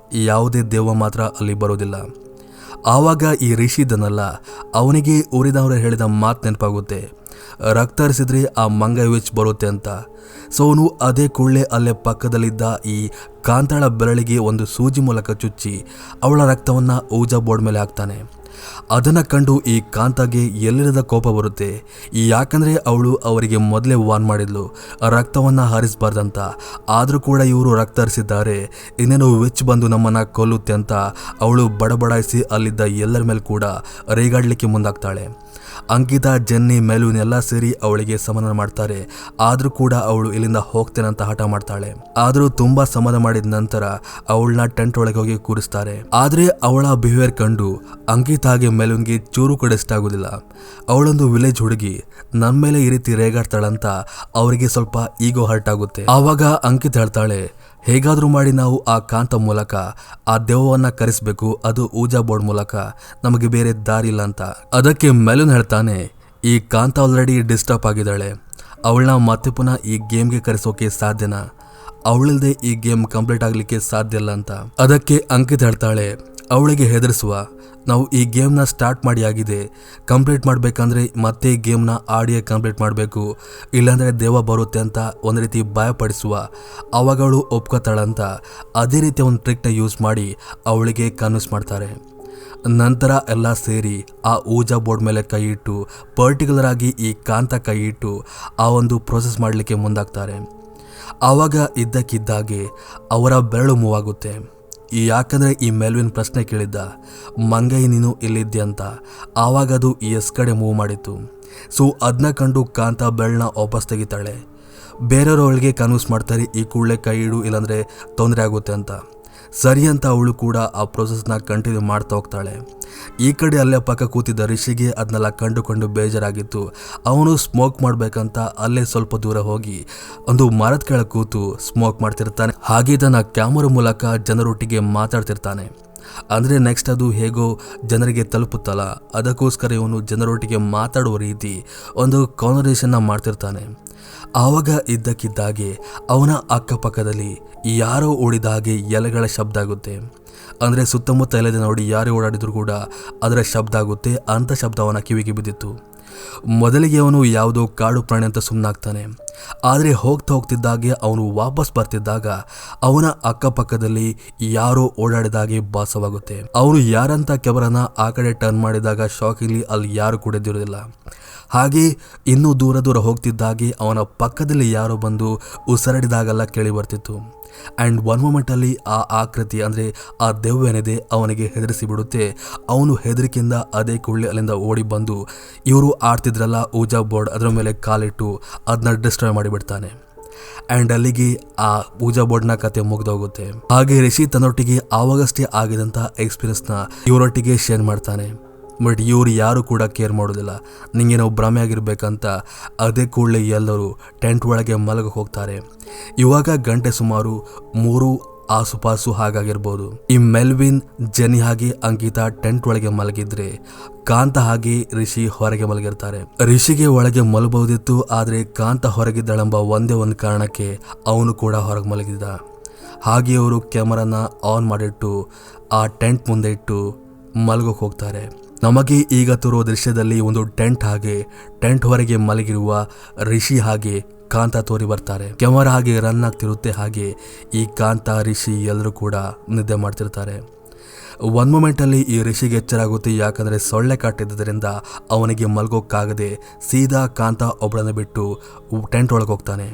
ಯಾವುದೇ ದೆವ್ವ ಮಾತ್ರ ಅಲ್ಲಿ ಬರೋದಿಲ್ಲ. ಆವಾಗ ಈ ರಿಷಿ ಇದನ್ನಲ್ಲ, ಅವನಿಗೆ ಊರಿದವರು ಹೇಳಿದ ಮಾತು ನೆನಪಾಗುತ್ತೆ, ರಕ್ತ ಹರಿಸಿದ್ರೆ ಆ ಮಂಗ ವಿಚ್ ಬರುತ್ತೆ ಅಂತ. ಸೊ ಅವನು ಅದೇ ಕೂಡಲೇ ಅಲ್ಲೇ ಪಕ್ಕದಲ್ಲಿದ್ದ ಈ ಕಾಂತಾಳ ಬೆರಳಿಗೆ ಒಂದು ಸೂಜಿ ಮೂಲಕ ಚುಚ್ಚಿ ಅವಳ ರಕ್ತವನ್ನು ಊಜಾ ಬೋರ್ಡ್ ಮೇಲೆ ಹಾಕ್ತಾನೆ. ಅದನ್ನು ಕಂಡು ಈ ಕಾಂತಾಗೆ ಎಲ್ಲಿರದ ಕೋಪ ಬರುತ್ತೆ. ಯಾಕಂದರೆ ಅವಳು ಅವರಿಗೆ ಮೊದಲೇ ವಾರ್ನ್ ಮಾಡಿದ್ಲು ರಕ್ತವನ್ನು ಹರಿಸಬಾರ್ದಂತ. ಆದರೂ ಕೂಡ ಇವರು ರಕ್ತ ಹರಿಸಿದ್ದಾರೆ, ಇನ್ನೇನು ವಿಚ್ ಬಂದು ನಮ್ಮನ್ನು ಕೊಲ್ಲುತ್ತೆ ಅಂತ ಅವಳು ಬಡಬಡಾಯಿಸಿ ಅಲ್ಲಿದ್ದ ಎಲ್ಲರ ಮೇಲೆ ಕೂಡ ರೇಗಾಡಲಿಕ್ಕೆ ಮುಂದಾಗ್ತಾಳೆ. ಅಂಕಿತಾ, ಜೆನ್ನಿ, ಮೆಲ್ವಿನ್ ಎಲ್ಲ ಸೇರಿ ಅವಳಿಗೆ ಸಮಾಧಾನ ಮಾಡ್ತಾರೆ. ಆದರೂ ಕೂಡ ಅವಳು ಇಲ್ಲಿಂದ ಹೋಗ್ತೇನೆ ಅಂತ ಹಠ ಮಾಡ್ತಾಳೆ. ಆದರೂ ತುಂಬಾ ಸಮಾಧಾನ ಮಾಡಿದ ನಂತರ ಅವಳನ್ನ ಟೆಂಟ್ ಒಳಗೆ ಹೋಗಿ ಕೂರಿಸ್ತಾರೆ. ಆದರೆ ಅವಳ ಬಿಹೇವಿಯರ್ ಕಂಡು ಅಂಕಿತಾಗೆ ಮೆಲ್ವಿನ್ಗೆ ಚೂರು ಕೂಡ ಇಷ್ಟ ಆಗೋದಿಲ್ಲ. ಅವಳೊಂದು ವಿಲೇಜ್ ಹುಡುಗಿ, ನನ್ನ ಮೇಲೆ ಈ ರೀತಿ ರೇಗಾಡ್ತಾಳಂತ ಅವರಿಗೆ ಸ್ವಲ್ಪ ಈಗೋ ಹರ್ಟ್ ಆಗುತ್ತೆ. ಆವಾಗ ಅಂಕಿತ್ ಹೇಳ್ತಾಳೆ, ಹೇಗಾದರೂ ಮಾಡಿ ನಾವು ಆ ಕಾಂತ ಮೂಲಕ ಆ ದೆವ್ವವನ್ನು ಕರೆಸಬೇಕು, ಅದು ಊಜಾ ಬೋರ್ಡ್ ಮೂಲಕ, ನಮಗೆ ಬೇರೆ ದಾರಿ ಇಲ್ಲ ಅಂತ. ಅದಕ್ಕೆ ಮೆಲ್ವಿನ್ ಹೇಳ್ತಾನೆ, ಈ ಕಾಂತ ಆಲ್ರೆಡಿ ಡಿಸ್ಟರ್ಬ್ ಆಗಿದ್ದಾಳೆ, ಅವಳನ್ನ ಮತ್ತೆ ಪುನಃ ಈ ಗೇಮ್ಗೆ ಕರೆಸೋಕೆ ಸಾಧ್ಯನಾ? ಅವಳಿಲ್ಲದೆ ಈ ಗೇಮ್ ಕಂಪ್ಲೀಟ್ ಆಗಲಿಕ್ಕೆ ಸಾಧ್ಯ ಇಲ್ಲ ಅಂತ. ಅದಕ್ಕೆ ಅಂಕಿತ್ ಹೇಳ್ತಾಳೆ, ಅವಳಿಗೆ ಹೆದರಿಸುವ, ನಾವು ಈ ಗೇಮ್ನ ಸ್ಟಾರ್ಟ್ ಮಾಡಿ ಆಗಿದೆ, ಕಂಪ್ಲೀಟ್ ಮಾಡಬೇಕಂದ್ರೆ ಮತ್ತೆ ಈ ಗೇಮ್ನ ಆಡಿಯೇ ಕಂಪ್ಲೀಟ್ ಮಾಡಬೇಕು, ಇಲ್ಲಾಂದರೆ ದೇವ ಬರುತ್ತೆ ಅಂತ ಒಂದು ರೀತಿ ಭಯಪಡಿಸುವ. ಆವಾಗ ಅವಳು ಒಪ್ಕೋತಾಳಂತ ಅದೇ ರೀತಿ ಒಂದು ಟ್ರಿಕ್ನ ಯೂಸ್ ಮಾಡಿ ಅವಳಿಗೆ ಕನ್ವಿನ್ಸ್ ಮಾಡ್ತಾರೆ. ನಂತರ ಎಲ್ಲ ಸೇರಿ ಆ ಊಜಾ ಬೋರ್ಡ್ ಮೇಲೆ ಕೈ ಇಟ್ಟು ಪರ್ಟಿಕ್ಯುಲರ್ ಆಗಿ ಈ ಕಾಂತ ಕೈ ಇಟ್ಟು ಆ ಒಂದು ಪ್ರೊಸೆಸ್ ಮಾಡಲಿಕ್ಕೆ ಮುಂದಾಗ್ತಾರೆ. ಆವಾಗ ಇದ್ದಕ್ಕಿದ್ದಾಗೆ ಅವರ ಬೆರಳು ಮೂವ್ ಆಗುತ್ತೆ. ಯಾಕಂದರೆ ಈ ಮೆಲ್ವಿನ್ ಪ್ರಶ್ನೆ ಕೇಳಿದ್ದ, ಮಂಗೈ ನೀನು ಇಲ್ಲಿದ್ದೆ ಅಂತ. ಆವಾಗ ಅದು ಎಸ್ ಕಡೆ ಮೂವ್ ಮಾಡಿತ್ತು. ಸೊ ಅದನ್ನ ಕಂಡು ಕಾಂತ ಬೆರಳನ್ನ ವಾಪಸ್ ತೆಗಿತಾಳೆ. ಬೇರೆಯವರು ಅವಳಿಗೆ ಕನ್ವಿನ್ಸ್ ಮಾಡ್ತಾರೆ, ಈ ಕೂಡಲೇ ಕೈ ಇಡು ಇಲ್ಲಾಂದರೆ ತೊಂದರೆ ಆಗುತ್ತೆ ಅಂತ. ಸರಿ ಅಂತ ಅವಳು ಕೂಡ ಆ ಪ್ರೊಸೆಸ್ನ ಕಂಟಿನ್ಯೂ ಮಾಡ್ತಾ ಹೋಗ್ತಾಳೆ. ಈ ಕಡೆ ಅಲ್ಲೇ ಪಕ್ಕ ಕೂತಿದ್ದ ರಿಷಿಗೆ ಅದನ್ನೆಲ್ಲ ಕಂಡುಕೊಂಡು ಬೇಜಾರಾಗಿತ್ತು. ಅವನು ಸ್ಮೋಕ್ ಮಾಡಬೇಕಂತ ಅಲ್ಲೇ ಸ್ವಲ್ಪ ದೂರ ಹೋಗಿ ಒಂದು ಮರದ ಕೆಳಗೆ ಕೂತು ಸ್ಮೋಕ್ ಮಾಡ್ತಿರ್ತಾನೆ. ಹಾಗೆ ತನ್ನ ಕ್ಯಾಮರಾ ಮೂಲಕ ಜನರೊಟ್ಟಿಗೆ ಮಾತಾಡ್ತಿರ್ತಾನೆ. ಅಂದರೆ ನೆಕ್ಸ್ಟ್ ಅದು ಹೇಗೋ ಜನರಿಗೆ ತಲುಪುತ್ತಲ್ಲ, ಅದಕ್ಕೋಸ್ಕರ ಇವನು ಜನರೊಟ್ಟಿಗೆ ಮಾತಾಡುವ ರೀತಿ ಒಂದು ಕಾನ್ವರ್ಸೇಷನ್ನ ಮಾಡ್ತಿರ್ತಾನೆ. ಆವಾಗ ಇದ್ದಕ್ಕಿದ್ದಾಗೆ ಅವನ ಅಕ್ಕಪಕ್ಕದಲ್ಲಿ ಯಾರೋ ಓಡಿದ ಹಾಗೆ ಎಲೆಗಳ ಶಬ್ದ ಆಗುತ್ತೆ. ಅಂದರೆ ಸುತ್ತಮುತ್ತ ಎಲೆದ ನೋಡಿ ಯಾರೇ ಓಡಾಡಿದ್ರು ಕೂಡ ಅದರ ಶಬ್ದ ಆಗುತ್ತೆ. ಅಂಥ ಶಬ್ದ ಅವನ ಕಿವಿಗೆ ಬಿದ್ದಿತ್ತು. ಮೊದಲಿಗೆ ಅವನು ಯಾವುದೋ ಕಾಡು ಪ್ರಾಣಿ ಅಂತ ಸುಮ್ಮನಾಗ್ತಾನೆ. ಆದರೆ ಹೋಗ್ತಿದ್ದಾಗೆ ಅವನು ವಾಪಸ್ ಬರ್ತಿದ್ದಾಗ ಅವನ ಅಕ್ಕಪಕ್ಕದಲ್ಲಿ ಯಾರೋ ಓಡಾಡಿದಾಗೆ ಭಾಸವಾಗುತ್ತೆ. ಅವನು ಯಾರಂತ ಕ್ಯಾಮರಾನ ಆ ಕಡೆ ಟರ್ನ್ ಮಾಡಿದಾಗ ಶಾಕಿಲಿ ಅಲ್ಲಿ ಯಾರು ಕೂಡ ಇದ್ದಿರೋದಿಲ್ಲ. ಹಾಗೆ ಇನ್ನೂ ದೂರ ಹೋಗ್ತಿದ್ದಾಗೆ ಅವನ ಪಕ್ಕದಲ್ಲಿ ಯಾರೋ ಬಂದು ಉಸಿರಾಡಿದಾಗೆಲ್ಲ ಕೇಳಿ ಬರ್ತಿತ್ತು. ಆ್ಯಂಡ್ ಒನ್ ಮೂಮೆಂಟಲ್ಲಿ ಆ ಆಕೃತಿ ಅಂದರೆ ಆ ದೆವ್ವೇನಿದೆ ಅವನಿಗೆ ಹೆದರಿಸಿ ಬಿಡುತ್ತೆ. ಅವನು ಹೆದರಿಕೆಯಿಂದ ಅದೇ ಕೂಡಲೇ ಅಲ್ಲಿಂದ ಓಡಿ ಬಂದು ಇವರು ಆಡ್ತಿದ್ರಲ್ಲ ಊಜಾ ಬೋರ್ಡ್, ಅದರ ಮೇಲೆ ಕಾಲಿಟ್ಟು ಅದನ್ನ ಡಿಸ್ಟ್ರಾಯ್ ಮಾಡಿಬಿಡ್ತಾನೆ. ಆ್ಯಂಡ್ ಅಲ್ಲಿಗೆ ಆ ಊಜಾ ಬೋರ್ಡ್ನ ಕತೆ ಮುಗ್ದೋಗುತ್ತೆ. ಹಾಗೆ ರಿಷಿ ತನ್ನೊಟ್ಟಿಗೆ ಆವಾಗಷ್ಟೇ ಆಗಿದಂಥ ಎಕ್ಸ್ಪೀರಿಯನ್ಸ್ನ ಇವರೊಟ್ಟಿಗೆ ಶೇರ್ ಮಾಡ್ತಾನೆ. ಬಟ್ ಇವರು ಯಾರು ಕೂಡ ಕೇರ್ ಮಾಡೋದಿಲ್ಲ. ನಿಂಗೆ ನಾವು ಭ್ರಮೆ ಆಗಿರ್ಬೇಕಂತ ಅದೇ ಕೂಡಲೇ ಎಲ್ಲರೂ ಟೆಂಟ್ ಒಳಗೆ ಮಲಗ ಹೋಗ್ತಾರೆ. ಇವಾಗ ಗಂಟೆ ಸುಮಾರು 3 ಆಸುಪಾಸು ಹಾಗಾಗಿರ್ಬೋದು. ಈ ಮೆಲ್ವಿನ್, ಜೆನ್ನಿ ಹಾಗೆ ಅಂಕಿತಾ ಟೆಂಟ್ ಒಳಗೆ ಮಲಗಿದ್ರೆ ಕಾಂತ ಹಾಗೆ ರಿಷಿ ಹೊರಗೆ ಮಲಗಿರ್ತಾರೆ. ರಿಷಿಗೆ ಒಳಗೆ ಮಲಗಬಹುದಿತ್ತು, ಆದರೆ ಕಾಂತ ಹೊರಗಿದ್ದಳೆಂಬ ಒಂದೇ ಒಂದು ಕಾರಣಕ್ಕೆ ಅವನು ಕೂಡ ಹೊರಗೆ ಮಲಗಿದ್ದ. ಹಾಗೆ ಅವರು ಕ್ಯಾಮರಾನ ಆನ್ ಮಾಡಿಟ್ಟು ಆ ಟೆಂಟ್ ಮುಂದೆ ಇಟ್ಟು ಮಲಗೋಕೆ ಹೋಗ್ತಾರೆ. ನಮಗೆ ಈಗ ತೋರುವ ದೃಶ್ಯದಲ್ಲಿ ಒಂದು ಟೆಂಟ್ ಹಾಗೆ ಟೆಂಟ್ ಹೊರಗೆ ಮಲಗಿರುವ ರಿಷಿ ಹಾಗೆ ಕಾಂತ ತೋರಿ ಬರ್ತಾರೆ. ಕ್ಯಾಮರಾ ಹಾಗೆ ರನ್ ಆಗ್ತಿರುತ್ತೆ. ಹಾಗೆ ಈ ಕಾಂತ, ರಿಷಿ ಎಲ್ಲರೂ ಕೂಡ ನಿದ್ದೆ ಮಾಡ್ತಿರ್ತಾರೆ. ಒಂದು ಮೂಮೆಂಟಲ್ಲಿ ಈ ರಿಷಿಗೆ ಎಚ್ಚರ ಆಗುತ್ತೆ. ಯಾಕಂದರೆ ಸೊಳ್ಳೆ ಕಾಟಿದ್ದರಿಂದ ಅವನಿಗೆ ಮಲಗೋಕ್ಕಾಗದೆ ಸೀದಾ ಕಾಂತ ಒಬ್ಬಳನ್ನು ಬಿಟ್ಟು ಟೆಂಟ್ ಒಳಗೆ ಹೋಗ್ತಾನೆ.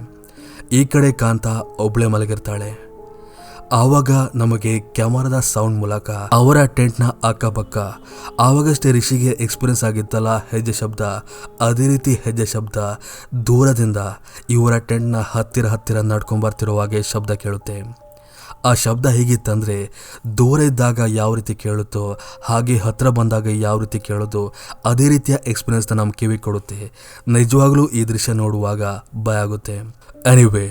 ಈ ಕಡೆ ಕಾಂತ ಒಬ್ಬಳೇ ಮಲಗಿರ್ತಾಳೆ. ಆವಾಗ ನಮಗೆ ಕ್ಯಾಮರಾದ ಸೌಂಡ್ ಮೂಲಕ ಅವರ ಟೆಂಟ್ನ ಅಕ್ಕಪಕ್ಕ ಆವಾಗಷ್ಟೇ ರಿಷಿಗೆ ಎಕ್ಸ್ಪೀರಿಯನ್ಸ್ ಆಗಿತ್ತಲ್ಲ ಹೆಜ್ಜೆ ಶಬ್ದ, ಅದೇ ರೀತಿ ಹೆಜ್ಜೆ ಶಬ್ದ ದೂರದಿಂದ ಇವರ ಟೆಂಟ್ನ ಹತ್ತಿರ ನಡ್ಕೊಂಬರ್ತಿರುವಾಗೆ ಶಬ್ದ ಕೇಳುತ್ತೆ. ಆ ಶಬ್ದ ಹೇಗಿತ್ತಂದರೆ ದೂರ ಇದ್ದಾಗ ಯಾವ ರೀತಿ ಕೇಳುತ್ತೋ ಹಾಗೆ ಹತ್ತಿರ ಬಂದಾಗ ಯಾವ ರೀತಿ ಕೇಳೋದು ಅದೇ ರೀತಿಯ ಎಕ್ಸ್ಪೀರಿಯನ್ಸ್ನ ನಮ್ಮ ಕಿವಿ ಕೊಡುತ್ತೆ. ನಿಜವಾಗ್ಲೂ ಈ ದೃಶ್ಯ ನೋಡುವಾಗ ಭಯ ಆಗುತ್ತೆ. ಎನಿವೇ,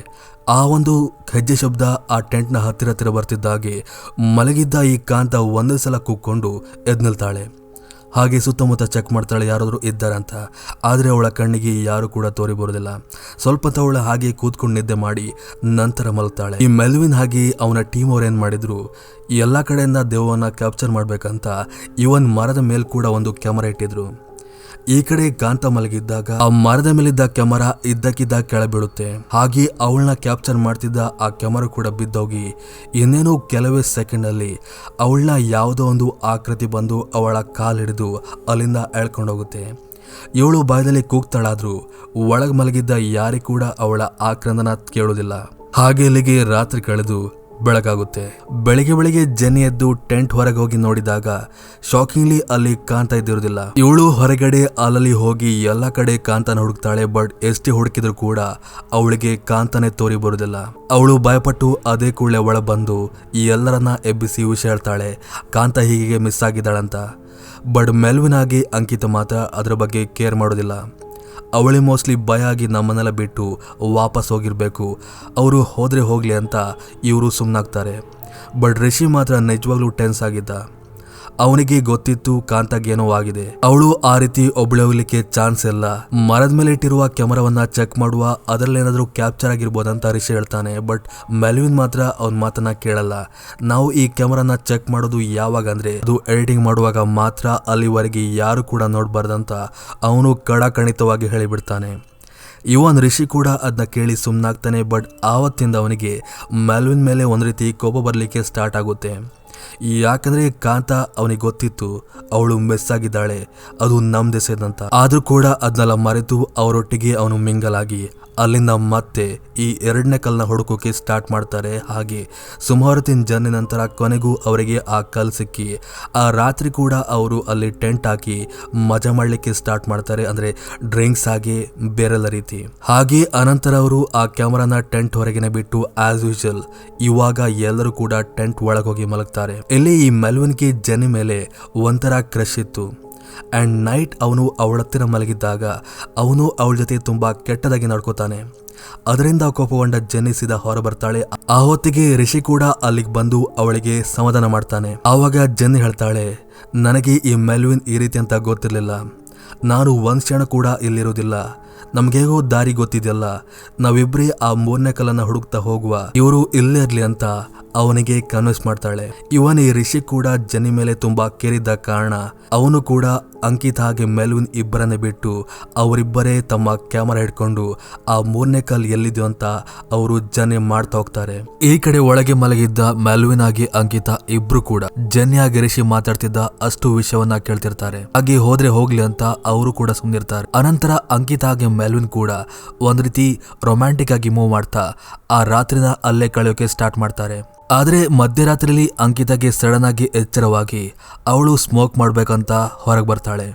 ಆ ಒಂದು ಹೆಜ್ಜೆ ಶಬ್ದ ಆ ಟೆಂಟ್ನ ಹತ್ತಿರ ಬರ್ತಿದ್ದಾಗೆ ಮಲಗಿದ್ದ ಈ ಕಾಂತ ಒಂದೇ ಸಲ ಕೂಕ್ಕೊಂಡು ಎದ್ದು ನಿಲ್ತಾಳೆ. ಹಾಗೆ ಸುತ್ತಮುತ್ತ ಚೆಕ್ ಮಾಡ್ತಾಳೆ ಯಾರಾದರೂ ಇದ್ದಾರೆ ಅಂತ. ಆದರೆ ಅವಳ ಕಣ್ಣಿಗೆ ಯಾರು ಕೂಡ ತೋರಿ ಬರೋದಿಲ್ಲ. ಸ್ವಲ್ಪ ಅವಳ ಹಾಗೆ ಕೂತ್ಕೊಂಡು ನಿದ್ದೆ ಮಾಡಿ ನಂತರ ಮಲಗ್ತಾಳೆ. ಈ ಮೆಲ್ವಿನ್ ಹಾಗೆ ಅವನ ಟೀಮ್ ಅವ್ರು ಏನ್ ಮಾಡಿದ್ರು, ಎಲ್ಲ ಕಡೆಯಿಂದ ದೆವ್ವನ್ನ ಕ್ಯಾಪ್ಚರ್ ಮಾಡ್ಬೇಕಂತ ಇವನ್ ಮರದ ಮೇಲೆ ಕೂಡ ಒಂದು ಕ್ಯಾಮರಾ ಇಟ್ಟಿದ್ರು. ಈ ಕಡೆ ಕಾಂತ ಮಲಗಿದ್ದಾಗ ಆ ಮರದ ಮೇಲಿದ್ದ ಕ್ಯಾಮರಾ ಇದ್ದಕ್ಕಿದ್ದ ಕೆಳ ಬೀಳುತ್ತೆ. ಹಾಗೆ ಅವಳನ್ನ ಕ್ಯಾಪ್ಚರ್ ಮಾಡ್ತಿದ್ದ ಆ ಕ್ಯಾಮರಾ ಕೂಡ ಬಿದ್ದೋಗಿ ಇನ್ನೇನು ಕೆಲವೇ ಸೆಕೆಂಡ್ ಅಲ್ಲಿ ಅವಳನ್ನ ಯಾವುದೋ ಒಂದು ಆಕೃತಿ ಬಂದು ಅವಳ ಕಾಲ್ ಹಿಡಿದು ಅಲ್ಲಿಂದ ಎಳ್ಕೊಂಡೋಗುತ್ತೆ. ಇವಳು ಬಾಯದಲ್ಲಿ ಕೂಗ್ತಾಳಾದ್ರೂ ಒಳಗೆ ಮಲಗಿದ್ದ ಯಾರಿ ಕೂಡ ಅವಳ ಆಕ್ರಂದನ ಕೇಳೋದಿಲ್ಲ. ಹಾಗೆ ಇಲ್ಲಿಗೆ ರಾತ್ರಿ ಕಳೆದು ಬೆಳಕಾಗುತ್ತೆ. ಬೆಳಿಗ್ಗೆ ಜೆನ್ನಿ ಎದ್ದು ಟೆಂಟ್ ಹೊರಗೆ ಹೋಗಿ ನೋಡಿದಾಗ ಶಾಕಿಂಗ್ಲಿ ಅಲ್ಲಿ ಕಾಂತ ಇದ್ದಿರೋದಿಲ್ಲ. ಇವಳು ಹೊರಗಡೆ ಅಲ್ಲಲ್ಲಿ ಹೋಗಿ ಎಲ್ಲ ಕಡೆ ಕಾಂತನ ಹುಡುಕ್ತಾಳೆ. ಬಟ್ ಎಷ್ಟೇ ಹುಡುಕಿದ್ರು ಕೂಡ ಅವಳಿಗೆ ಕಾಂತನೇ ತೋರಿ ಬರುದಿಲ್ಲ. ಅವಳು ಭಯಪಟ್ಟು ಅದೇ ಕೂಡಲೇ ಒಳ ಬಂದು ಈ ಎಲ್ಲರನ್ನ ಎಬ್ಬಿಸಿ ವಿಷಯ ಹೇಳ್ತಾಳೆ, ಕಾಂತ ಹೀಗೆ ಮಿಸ್ ಆಗಿದ್ದಾಳಂತ. ಬಟ್ ಮೆಲ್ವಿನ್ ಆಗಿ ಅಂಕಿತ ಮಾತ್ರ ಅದ್ರ ಬಗ್ಗೆ ಕೇರ್ ಮಾಡೋದಿಲ್ಲ. ಅವಳೇ ಮೋಸ್ಟ್ಲಿ ಭಯ ಆಗಿ ನಮ್ಮನ್ನೆಲ್ಲ ಬಿಟ್ಟು ವಾಪಸ್ ಹೋಗಿರ್ಬೇಕು, ಅವರು ಹೋದ್ರೆ ಹೋಗ್ಲಿ ಅಂತ ಇವರು ಸುಮ್ಮನಾಗ್ತಾರೆ. ಬಟ್ ರಿಷಿ ಮಾತ್ರ ನಿಜವಾಗ್ಲೂ ಟೆನ್ಸ್ ಆಗಿದ್ದ. ಅವನಿಗೆ ಗೊತ್ತಿತ್ತು ಕಾಂತಾಗ್ ಏನೋ ಆಗಿದೆ. ಅವಳು ಆ ರೀತಿ ಒಬ್ಳೆ ಹೋಗ್ಲಿಕ್ಕೆ ಚಾನ್ಸ್ ಇಲ್ಲ. ಮರದ ಮೇಲೆ ಇಟ್ಟಿರುವ ಕ್ಯಾಮರಾವನ್ನ ಚೆಕ್ ಮಾಡುವ, ಅದರಲ್ಲಿ ಏನಾದ್ರೂ ಕ್ಯಾಪ್ಚರ್ ಆಗಿರ್ಬೋದಂತ ರಿಷಿ ಹೇಳ್ತಾನೆ. ಬಟ್ ಮೆಲ್ವಿನ್ ಮಾತ್ರ ಅವನ ಮಾತನ್ನ ಕೇಳಲ್ಲ. ನಾವು ಈ ಕ್ಯಾಮರಾನ ಚೆಕ್ ಮಾಡೋದು ಯಾವಾಗ ಅಂದ್ರೆ ಅದು ಎಡಿಟಿಂಗ್ ಮಾಡುವಾಗ ಮಾತ್ರ, ಅಲ್ಲಿವರೆಗೆ ಯಾರು ಕೂಡ ನೋಡ್ಬಾರ್ದಂತ ಅವನು ಕಡಾಖಂಡಿತವಾಗಿ ಹೇಳಿಬಿಡ್ತಾನೆ. ಇವನ್ ರಿಷಿ ಕೂಡ ಅದನ್ನ ಕೇಳಿ ಸುಮ್ಮನಾಗ್ತಾನೆ. ಬಟ್ ಆವತ್ತಿಂದ ಅವನಿಗೆ ಮೆಲ್ವಿನ್ ಮೇಲೆ ಒಂದ್ ರೀತಿ ಕೋಪ ಬರ್ಲಿಕ್ಕೆ ಸ್ಟಾರ್ಟ್ ಆಗುತ್ತೆ. ಯಾಕಂದ್ರೆ ಕಾಂತ ಅವನಿಗೆ ಗೊತ್ತಿತ್ತು ಅವಳು ಮಿಸ್ ಆಗಿದ್ದಾಳೆ, ಅದು ನಮ್ ದೇಶದಂತ. ಆದ್ರೂ ಕೂಡ ಅದನ್ನೆಲ್ಲ ಮರೆತು ಅವರೊಟ್ಟಿಗೆ ಅವನು ಮಿಂಗಲ್ ಆಗಿ ಅಲ್ಲಿಂದ ಮತ್ತೆ ಈ ಎರಡನೇ ಕಲ್ನ ಹುಡುಕೋಕೆ ಸ್ಟಾರ್ಟ್ ಮಾಡ್ತಾರೆ. ಹಾಗೆ ಸುಮಾರು ದಿನ ಜರ್ನಿ ನಂತರ ಕೊನೆಗೂ ಅವರಿಗೆ ಆ ಕಲ್ ಸಿಕ್ಕಿ ಆ ರಾತ್ರಿ ಕೂಡ ಅವರು ಅಲ್ಲಿ ಟೆಂಟ್ ಹಾಕಿ ಮಜಾ ಮಾಡ್ಲಿಕ್ಕೆ ಸ್ಟಾರ್ಟ್ ಮಾಡ್ತಾರೆ. ಅಂದ್ರೆ ಡ್ರಿಂಕ್ಸ್ ಆಗಿ ಬೇರೆಲ್ಲ ರೀತಿ. ಹಾಗೆ ಅನಂತರ ಅವರು ಆ ಕ್ಯಾಮರಾನ ಟೆಂಟ್ ಹೊರಗೆನೆ ಬಿಟ್ಟು ಆಸ್ ಯೂಶುವಲ್ ಇವಾಗ ಎಲ್ಲರೂ ಕೂಡ ಟೆಂಟ್ ಒಳಗೋಗಿ ಮಲಗ್ತಾರೆ. ಇಲ್ಲಿ ಈ ಮೆಲ್ವಿನ್ಗೆ ಜೆನ್ನಿ ಮೇಲೆ ಒಂಥರ ಕ್ರಶ್ ಇತ್ತು. ಅಂಡ್ ನೈಟ್ ಅವನು ಅವಳ ಹತ್ತಿರ ಮಲಗಿದ್ದಾಗ ಅವನು ಅವಳ ಜೊತೆ ತುಂಬಾ ಕೆಟ್ಟದಾಗಿ ನಡ್ಕೋತಾನೆ. ಅದರಿಂದ ಕೋಪಗೊಂಡ ಜೆನ್ನಿ ಸೀದಾ ಹೊರ ಬರ್ತಾಳೆ. ಆ ಹೊತ್ತಿಗೆ ರಿಷಿ ಕೂಡ ಅಲ್ಲಿಗೆ ಬಂದು ಅವಳಿಗೆ ಸಮಾಧಾನ ಮಾಡ್ತಾನೆ. ಆವಾಗ ಜೆನ್ನಿ ಹೇಳ್ತಾಳೆ, ನನಗೆ ಈ ಮೆಲ್ವಿನ್ ಈ ರೀತಿ ಅಂತ ಗೊತ್ತಿರ್ಲಿಲ್ಲ, ನಾನು ಒಂದ್ ಕ್ಷಣ ಕೂಡ ಇಲ್ಲಿರೋದಿಲ್ಲ, ನಮ್ಗೇಗೋ ದಾರಿ ಗೊತ್ತಿದೆಯಲ್ಲ, ನಾವಿಬ್ರೇ ಆ ಮೂರನೇ ಕಲ್ಲನ್ನ ಹುಡುಕ್ತಾ ಹೋಗುವ, ಇವರು ಇಲ್ಲೇ ಇರ್ಲಿ ಅಂತ ಅವನಿಗೆ ಕನ್ವಿನ್ಸ್ ಮಾಡ್ತಾಳೆ. ಇವನ್ ಈ ರಿಷಿ ಕೂಡ ಜೆನ್ನಿ ಮೇಲೆ ತುಂಬಾ ಕೇರಿದ್ದ ಕಾರಣ ಅವನು ಕೂಡ ಅಂಕಿತ್ ಹಾಗೆ ಮೆಲ್ವಿನ್ ಇಬ್ಬರನ್ನೇ ಬಿಟ್ಟು ಅವರಿಬ್ಬರೇ ತಮ್ಮ ಕ್ಯಾಮರಾ ಹಿಡ್ಕೊಂಡು ಆ ಮೂರನೇ ಕಲ್ ಎಲ್ಲಿದ್ಯೋ ಅಂತ ಅವರು ಜೆನ್ನಿ ಮಾಡ್ತಾ ಹೋಗ್ತಾರೆ. ಈ ಕಡೆ ಒಳಗೆ ಮಲಗಿದ್ದ ಮೆಲ್ವಿನ್ ಆಗಿ ಅಂಕಿತ ಇಬ್ರು ಕೂಡ ಜೆನ್ನಿ ಆಗಿ ರಿಷಿ ಮಾತಾಡ್ತಿದ್ದ ಅಷ್ಟು ವಿಷಯವನ್ನ ಕೇಳ್ತಿರ್ತಾರೆ. ಹಾಗೆ ಹೋದ್ರೆ ಹೋಗ್ಲಿ ಅಂತ ಅವರು ಕೂಡ ಸುಮ್ನಿರ್ತಾರೆ. ಅನಂತರ ಅಂಕಿತ ಹಾಗೆ ಮೆಲ್ವಿನ್ ಕೂಡ ಒಂದ್ ರೀತಿ ರೊಮ್ಯಾಂಟಿಕ್ ಆಗಿ ಮೂವ್ ಮಾಡ್ತಾ ಆ ರಾತ್ರಿನ ಅಲ್ಲೇ ಕಳೆಯೋಕೆ ಸ್ಟಾರ್ಟ್ ಮಾಡ್ತಾರೆ. ಆದ್ರೆ ಮಧ್ಯರಾತ್ರಿಯಲ್ಲಿ ಅಂಕಿತಾಗೆ ಸಡನ್ ಆಗಿ ಎಚ್ಚರವಾಗಿ ಅವಳು ಸ್ಮೋಕ್ ಮಾಡ್ಬೇಕಂತ ಹೊರಗೆ ಬರ್ತಾಳೆ.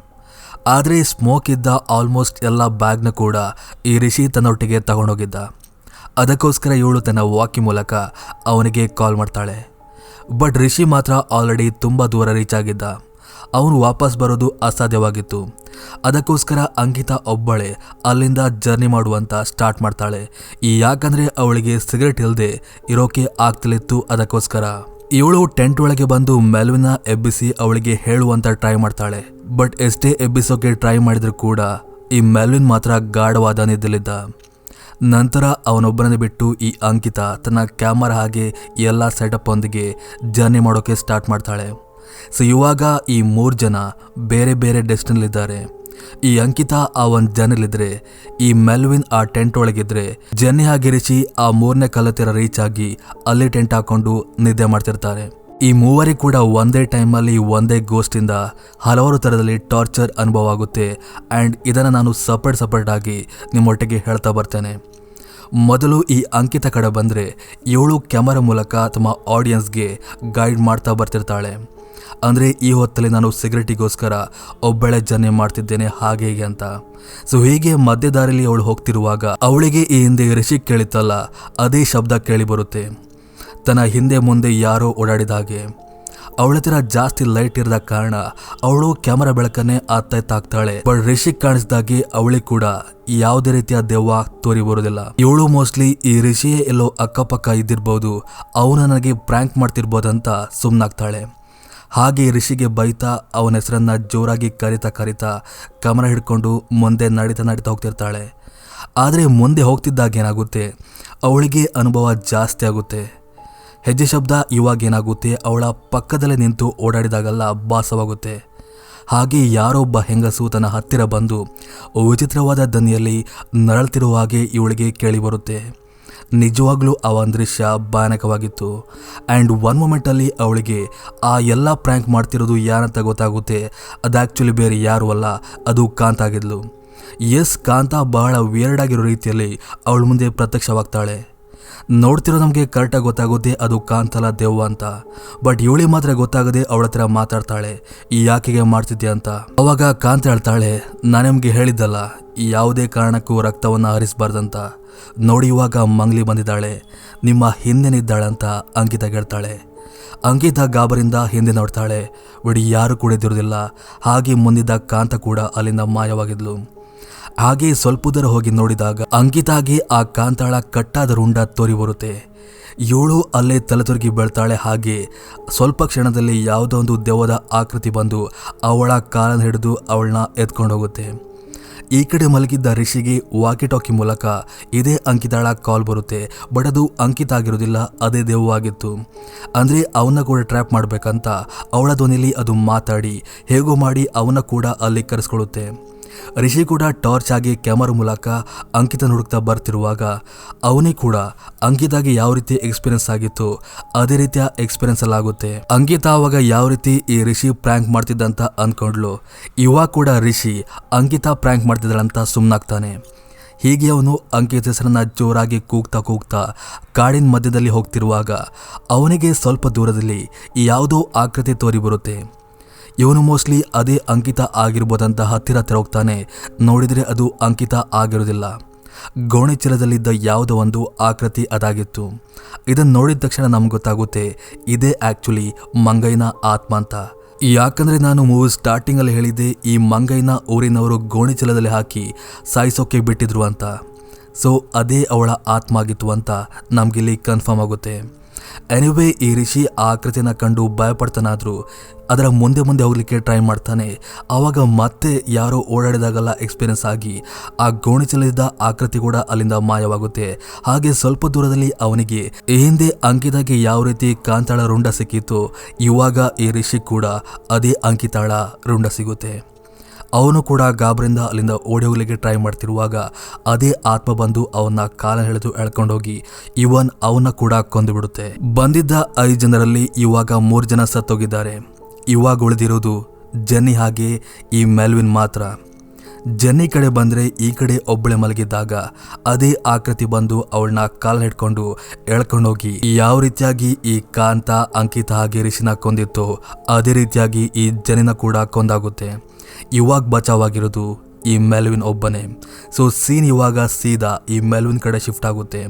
ಆದ್ರೆ ಸ್ಮೋಕ್ ಇದ್ದ ಆಲ್ಮೋಸ್ಟ್ ಎಲ್ಲ ಬ್ಯಾಗ್ನ ಕೂಡ ಈ ರಿಷಿ ತನ್ನೊಟ್ಟಿಗೆ ತಗೊಂಡೋಗಿದ್ದ. ಅದಕ್ಕೋಸ್ಕರ ಇವಳು ತನ್ನ ವಾಕಿ ಮೂಲಕ ಅವನಿಗೆ ಕಾಲ್ ಮಾಡ್ತಾಳೆ. ಬಟ್ ರಿಷಿ ಮಾತ್ರ ಆಲ್ರೆಡಿ ತುಂಬಾ ದೂರ ರೀಚ್ ಆಗಿದ್ದ. ಅವನು ವಾಪಸ್ ಬರೋದು ಅಸಾಧ್ಯವಾಗಿತ್ತು. ಅದಕ್ಕೋಸ್ಕರ ಅಂಕಿತ ಒಬ್ಬಳೆ ಅಲ್ಲಿಂದ ಜರ್ನಿ ಮಾಡುವಂತ ಸ್ಟಾರ್ಟ್ ಮಾಡ್ತಾಳೆ. ಯಾಕಂದ್ರೆ ಅವಳಿಗೆ ಸಿಗರೆಟ್ ಇಲ್ಲದೆ ಇರೋಕೆ ಆಗ್ತಿತ್ತು. ಅದಕ್ಕೋಸ್ಕರ ಇವಳು ಟೆಂಟ್ ಒಳಗೆ ಬಂದು ಮೆಲ್ವಿನ ಎಬ್ಬಿಸಿ ಅವಳಿಗೆ ಹೇಳುವಂತ ಟ್ರೈ ಮಾಡ್ತಾಳೆ. ಬಟ್ ಎಷ್ಟೇ ಎಬ್ಬಿಸೋಕೆ ಟ್ರೈ ಮಾಡಿದ್ರು ಕೂಡ ಈ ಮೆಲ್ವಿನ್ ಮಾತ್ರ ಗಾಢವಾದ ನಿದ್ದಲಿದ್ದ. ನಂತರ ಅವನೊಬ್ಬನೇ ಬಿಟ್ಟು ಈ ಅಂಕಿತ ತನ್ನ ಕ್ಯಾಮರಾ ಹಾಗೆ ಎಲ್ಲ ಸೆಟಪ್ ಒಂದಿಗೆ ಜರ್ನಿ ಮಾಡೋಕೆ ಸ್ಟಾರ್ಟ್ ಮಾಡ್ತಾಳೆ. ಸೊ ಇವಾಗ ಈ 3 ಜನ ಬೇರೆ ಬೇರೆ ಡೆಸ್ಟಿನಲ್ಲಿದ್ದಾರೆ. ಈ ಅಂಕಿತ ಆ ಒಂದು ಜನರಲ್ಲಿದ್ರೆ, ಈ ಮೆಲ್ವಿನ್ ಆ ಟೆಂಟ್ ಒಳಗಿದ್ರೆ, ಜೆನ್ನಿ ಹಾಗೆ ರಿಷಿ ಆ 3ನೇ ಕಲ್ಲತ್ತಿರ ರೀಚ್ ಆಗಿ ಅಲ್ಲಿ ಟೆಂಟ್ ಹಾಕೊಂಡು ನಿದ್ದೆ ಮಾಡ್ತಿರ್ತಾರೆ. ಈ ಮೂವರಿಗೆ ಕೂಡ ಒಂದೇ ಟೈಮಲ್ಲಿ ಒಂದೇ ಗೋಸ್ಟಿಂದ ಹಲವಾರು ಥರದಲ್ಲಿ ಟಾರ್ಚರ್ ಅನುಭವ ಆಗುತ್ತೆ. ಆ್ಯಂಡ್ ಇದನ್ನು ನಾನು ಸಪರೇಟ್ ಆಗಿ ನಿಮ್ಮೊಟ್ಟಿಗೆ ಹೇಳ್ತಾ ಬರ್ತೇನೆ. ಮೊದಲು ಈ ಅಂಕಿತ ಕಡೆ ಬಂದರೆ, ಇವಳು ಕ್ಯಾಮರಾ ಮೂಲಕ ತಮ್ಮ ಆಡಿಯನ್ಸ್ಗೆ ಗೈಡ್ ಮಾಡ್ತಾ ಬರ್ತಿರ್ತಾಳೆ. ಅಂದರೆ ಈ ಹೊತ್ತಲ್ಲಿ ನಾನು ಸಿಗರೆಟಿಗೋಸ್ಕರ ಒಬ್ಬಳೆ ಜರ್ನಿ ಮಾಡ್ತಿದ್ದೇನೆ ಹಾಗೆ ಹೀಗೆ ಅಂತ. ಸೊ ಹೀಗೆ ಮಧ್ಯ ದಾರಿಯಲ್ಲಿ ಅವಳು ಹೋಗ್ತಿರುವಾಗ ಅವಳಿಗೆ ಈ ಹಿಂದೆ ರಿಷಿ ಕೇಳಿತ್ತಲ್ಲ ಅದೇ ಶಬ್ದ ಕೇಳಿ ಬರುತ್ತೆ. ತನ್ನ ಹಿಂದೆ ಮುಂದೆ ಯಾರೋ ಓಡಾಡಿದ ಹಾಗೆ. ಅವಳ ಹತ್ರ ಜಾಸ್ತಿ ಲೈಟ್ ಇರದ ಕಾರಣ ಅವಳು ಕ್ಯಾಮರಾ ಬೆಳಕನ್ನೇ ತಾಕ್ತಾಳೆ. ಬಟ್ ರಿಷಿಗ್ ಕಾಣಿಸಿದಾಗೆ ಅವಳಿಗೆ ಕೂಡ ಯಾವುದೇ ರೀತಿಯ ದೆವ್ವ ತೋರಿ ಬರೋದಿಲ್ಲ. ಇವಳು ಮೋಸ್ಟ್ಲಿ ಈ ರಿಷಿಯೇ ಎಲ್ಲೋ ಅಕ್ಕಪಕ್ಕ ಇದ್ದಿರ್ಬೋದು, ಅವನು ನನಗೆ ಪ್ರ್ಯಾಂಕ್ ಮಾಡ್ತಿರ್ಬೋದಂತ ಸುಮ್ಮನಾಗ್ತಾಳೆ. ಹಾಗೆ ರಿಷಿಗೆ ಬೈತಾ ಅವನ ಹೆಸರನ್ನ ಜೋರಾಗಿ ಕರಿತಾ ಕ್ಯಾಮರಾ ಹಿಡ್ಕೊಂಡು ಮುಂದೆ ನಡೀತಾ ಹೋಗ್ತಿರ್ತಾಳೆ. ಆದರೆ ಮುಂದೆ ಹೋಗ್ತಿದ್ದಾಗ ಏನಾಗುತ್ತೆ, ಅವಳಿಗೆ ಅನುಭವ ಜಾಸ್ತಿ ಆಗುತ್ತೆ. ಹೆಜ್ಜೆ ಶಬ್ದ ಇವಾಗೇನಾಗುತ್ತೆ, ಅವಳ ಪಕ್ಕದಲ್ಲೇ ನಿಂತು ಓಡಾಡಿದಾಗೆಲ್ಲ ಭಾಸವಾಗುತ್ತೆ. ಹಾಗೆ ಯಾರೊಬ್ಬ ಹೆಂಗಸು ತನ್ನ ಹತ್ತಿರ ಬಂದು ವಿಚಿತ್ರವಾದ ದನಿಯಲ್ಲಿ ನರಳ್ತಿರುವ ಹಾಗೆ ಇವಳಿಗೆ ಕೇಳಿ ಬರುತ್ತೆ. ನಿಜವಾಗ್ಲೂ ಆ ಒಂದು ದೃಶ್ಯ ಭಯಾನಕವಾಗಿತ್ತು. ಆ್ಯಂಡ್ ಒನ್ ಮೊಮೆಂಟಲ್ಲಿ ಅವಳಿಗೆ ಆ ಎಲ್ಲ ಪ್ರ್ಯಾಂಕ್ ಮಾಡ್ತಿರೋದು ಯಾರಂತ ಗೊತ್ತಾಗುತ್ತೆ. ಅದು ಆ್ಯಕ್ಚುಲಿ ಬೇರೆ ಯಾರೂ ಅಲ್ಲ, ಅದು ಕಾಂತ ಆಗಿದ್ಲು. ಎಸ್, ಕಾಂತ ಬಹಳ ವಿಯರ್ಡ್ ಆಗಿರೋ ರೀತಿಯಲ್ಲಿ ಅವಳ ಮುಂದೆ ಪ್ರತ್ಯಕ್ಷವಾಗ್ತಾಳೆ. ನೋಡ್ತಿರೋ ನಮಗೆ ಕರೆಕ್ಟಾಗಿ ಗೊತ್ತಾಗುತ್ತೆ ಅದು ಕಾಂತಲ ದೆವ್ವ ಅಂತ. ಬಟ್ ಇವಳಿಗೆ ಮಾತ್ರ ಗೊತ್ತಾಗದೆ ಅವಳ ಹತ್ರ ಮಾತಾಡ್ತಾಳೆ, ಈ ಯಾಕೆಗೆ ಮಾಡ್ತಿದ್ಯಾ ಅಂತ. ಅವಾಗ ಕಾಂತ ಹೇಳ್ತಾಳೆ, ನಾನು ನಿಮಗೆ ಹೇಳಿದ್ದಲ್ಲ ಯಾವುದೇ ಕಾರಣಕ್ಕೂ ರಕ್ತವನ್ನು ಹರಿಸಬಾರ್ದಂತ. ನೋಡಿ ಇವಾಗ ಮಂಗ್ಲಿ ಬಂದಿದ್ದಾಳೆ, ನಿಮ್ಮ ಹಿಂದೆನಿದ್ದಾಳಂತ ಅಂಕಿತ ಹೇಳ್ತಾಳೆ. ಅಂಕಿತ ಗಾಬರಿಂದ ಹಿಂದೆ ನೋಡ್ತಾಳೆ, ಬಿಡಿ ಯಾರು ಕೂಡ ಇದ್ದಿರೋದಿಲ್ಲ. ಹಾಗೆ ಮುಂದಿದ್ದ ಕಾಂತ ಕೂಡ ಅಲ್ಲಿಂದ ಮಾಯವಾಗಿದ್ಲು. ಹಾಗೆ ಸ್ವಲ್ಪ ದೂರ ಹೋಗಿ ನೋಡಿದಾಗ ಅಂಕಿತಾಗಿ ಆ ಕಾಂತಾಳ ಕಟ್ಟಾದ ರುಂಡ ತೋರಿ ಬರುತ್ತೆ. ಇವಳು ಅಲ್ಲೇ ತಲೆತೊರಗಿ ಬೀಳ್ತಾಳೆ. ಹಾಗೆ ಸ್ವಲ್ಪ ಕ್ಷಣದಲ್ಲಿ ಯಾವುದೋ ಒಂದು ದೆವ್ವದ ಆಕೃತಿ ಬಂದು ಅವಳ ಕಾಲನ್ನು ಹಿಡಿದು ಅವಳನ್ನ ಎತ್ಕೊಂಡು ಹೋಗುತ್ತೆ. ಈ ಕಡೆ ಮಲಗಿದ್ದ ರಿಷಿಗೆ ವಾಕಿ ಟಾಕಿ ಮೂಲಕ ಇದೇ ಅಂಕಿತಾಳ ಕಾಲ್ ಬರುತ್ತೆ. ಬಟ್ ಅದು ಅಂಕಿತ ಆಗಿರೋದಿಲ್ಲ, ಅದೇ ದೆವ್ವ ಆಗಿತ್ತು. ಅಂದರೆ ಅವನ್ನ ಕೂಡ ಟ್ರ್ಯಾಪ್ ಮಾಡಬೇಕಂತ ಅವಳ ಧ್ವನಿಯಲ್ಲಿ ಅದು ಮಾತಾಡಿ ಹೇಗೋ ಮಾಡಿ ಅವನ್ನ ಕೂಡ ಅಲ್ಲಿ ಕರೆಸ್ಕೊಳ್ಳುತ್ತೆ. ರಿಷಿ ಕೂಡ ಟಾರ್ಚ್ ಆಗಿ ಕ್ಯಾಮರಾ ಮೂಲಕ ಅಂಕಿತ ಹುಡುಕ್ತಾ ಬರ್ತಿರುವಾಗ ಅವನೇ ಕೂಡ ಅಂಕಿತಾಗಿ ಯಾವ ರೀತಿ ಎಕ್ಸ್ಪೀರಿಯನ್ಸ್ ಆಗಿತ್ತು ಅದೇ ರೀತಿಯ ಎಕ್ಸ್ಪೀರಿಯನ್ಸ್ ಎಲ್ಲ ಆಗುತ್ತೆ. ಅಂಕಿತ ಆವಾಗ ಯಾವ ರೀತಿ ಈ ರಿಷಿ ಪ್ರ್ಯಾಂಕ್ ಮಾಡ್ತಿದ್ದಂತ ಅಂದ್ಕೊಂಡ್ಲು, ಇವಾಗ ಕೂಡ ರಿಷಿ ಅಂಕಿತ ಪ್ರ್ಯಾಂಕ್ ಮಾಡ್ತಿದ್ದಾಳಂತ ಸುಮ್ಮನಾಗ್ತಾನೆ. ಹೀಗೆ ಅವನು ಅಂಕಿತ ಹೆಸರನ್ನ ಜೋರಾಗಿ ಕೂಗ್ತಾ ಕಾಡಿನ ಮಧ್ಯದಲ್ಲಿ ಹೋಗ್ತಿರುವಾಗ ಅವನಿಗೆ ಸ್ವಲ್ಪ ದೂರದಲ್ಲಿ ಯಾವುದೋ ಆಕೃತಿ ತೋರಿ ಬರುತ್ತೆ. ಇವನು ಮೋಸ್ಟ್ಲಿ ಅದೇ ಅಂಕಿತ ಆಗಿರ್ಬೋದಂತ ಹತ್ತಿರ ಹೋಗ್ತಾನೆ. ನೋಡಿದರೆ ಅದು ಅಂಕಿತ ಆಗಿರೋದಿಲ್ಲ, ಗೋಣಿ ಚೀಲದಲ್ಲಿದ್ದ ಯಾವುದೋ ಒಂದು ಆಕೃತಿ ಅದಾಗಿತ್ತು. ಇದನ್ನು ನೋಡಿದ ತಕ್ಷಣ ನಮ್ಗೆ ಗೊತ್ತಾಗುತ್ತೆ ಇದೇ ಆ್ಯಕ್ಚುಲಿ ಮಂಗೈನ ಆತ್ಮ ಅಂತ. ಯಾಕಂದರೆ ನಾನು ಮೂವಿ ಸ್ಟಾರ್ಟಿಂಗಲ್ಲಿ ಹೇಳಿದ್ದೆ ಈ ಮಂಗೈನ ಊರಿನವರು ಗೋಣಿ ಚೀಲದಲ್ಲಿ ಹಾಕಿ ಸಾಯಿಸೋಕೆ ಬಿಟ್ಟಿದ್ರು ಅಂತ. ಸೊ ಅದೇ ಅವಳ ಆತ್ಮ ಆಗಿತ್ತು ಅಂತ ನಮಗಿಲ್ಲಿ ಕನ್ಫರ್ಮ್ ಆಗುತ್ತೆ. ಎನಿವೇ ಈ ರಿಷಿ ಆ ಆಕೃತಿಯನ್ನು ಕಂಡು ಭಯಪಡ್ತಾನಾದರೂ ಅದರ ಮುಂದೆ ಹೋಗ್ಲಿಕ್ಕೆ ಟ್ರೈ ಮಾಡ್ತಾನೆ. ಆವಾಗ ಮತ್ತೆ ಯಾರೋ ಓಡಾಡಿದಾಗೆಲ್ಲ ಎಕ್ಸ್ಪೀರಿಯನ್ಸ್ ಆಗಿ ಆ ಗೋಣಿಚಲಿದ್ದ ಆಕೃತಿ ಕೂಡ ಅಲ್ಲಿಂದ ಮಾಯವಾಗುತ್ತೆ. ಹಾಗೆ ಸ್ವಲ್ಪ ದೂರದಲ್ಲಿ ಅವನಿಗೆ ಈ ಹಿಂದೆ ಅಂಕಿತಾಗೆ ಯಾವ ರೀತಿ ಕಾಂತಾಳ ರುಂಡ ಸಿಕ್ಕಿತ್ತು, ಇವಾಗ ಈ ರಿಷಿ ಕೂಡ ಅದೇ ಅಂಕಿತಾಳ ರುಂಡ ಸಿಗುತ್ತೆ. ಅವನು ಕೂಡ ಗಾಬರಿಂದ ಅಲ್ಲಿಂದ ಓಡಿ ಹೋಗ್ಲಿಕ್ಕೆ ಟ್ರೈ ಮಾಡ್ತಿರುವಾಗ ಅದೇ ಆತ್ಮ ಬಂದು ಅವನ್ನ ಕಾಲ ಎಳ್ಕೊಂಡೋಗಿ ಇವನ್ ಅವನ್ನ ಕೂಡ ಕೊಂದು ಬಿಡುತ್ತೆ. ಬಂದಿದ್ದ 5 ಜನರಲ್ಲಿ ಇವಾಗ 3 ಜನ ಸತ್ತೋಗಿದ್ದಾರೆ. ಇವಾಗ ಉಳಿದಿರೋದು ಜೆನ್ನಿ ಹಾಗೆ ಈ ಮೆಲ್ವಿನ್ ಮಾತ್ರ. ಜೆನ್ನಿ ಕಡೆ ಬಂದರೆ ಈ ಕಡೆ ಒಬ್ಬಳೆ ಮಲಗಿದ್ದಾಗ ಅದೇ ಆಕೃತಿ ಬಂದು ಅವಳನ್ನ ಕಾಲ ಹಿಡ್ಕೊಂಡು ಎಳ್ಕೊಂಡೋಗಿ ಯಾವ ರೀತಿಯಾಗಿ ಈ ಕಾಂತ ಅಂಕಿತ ಹಾಗೆ ರಿಷಿನ ಕೊಂದಿತ್ತು ಅದೇ ರೀತಿಯಾಗಿ ಈ ಜೆನ್ನಿನ ಕೂಡ ಕೊಂದಾಗುತ್ತೆ. ಇವಾಗ ಬಚಾವಾಗಿರೋದು ಈ ಮೆಲ್ವಿನ್ ಒಬ್ಬನೇ. ಸೊ ಸೀನ್ ಇವಾಗ ಸೀದಾ ಈ ಮೆಲ್ವಿನ್ ಕಡೆ ಶಿಫ್ಟ್ ಆಗುತ್ತೆ.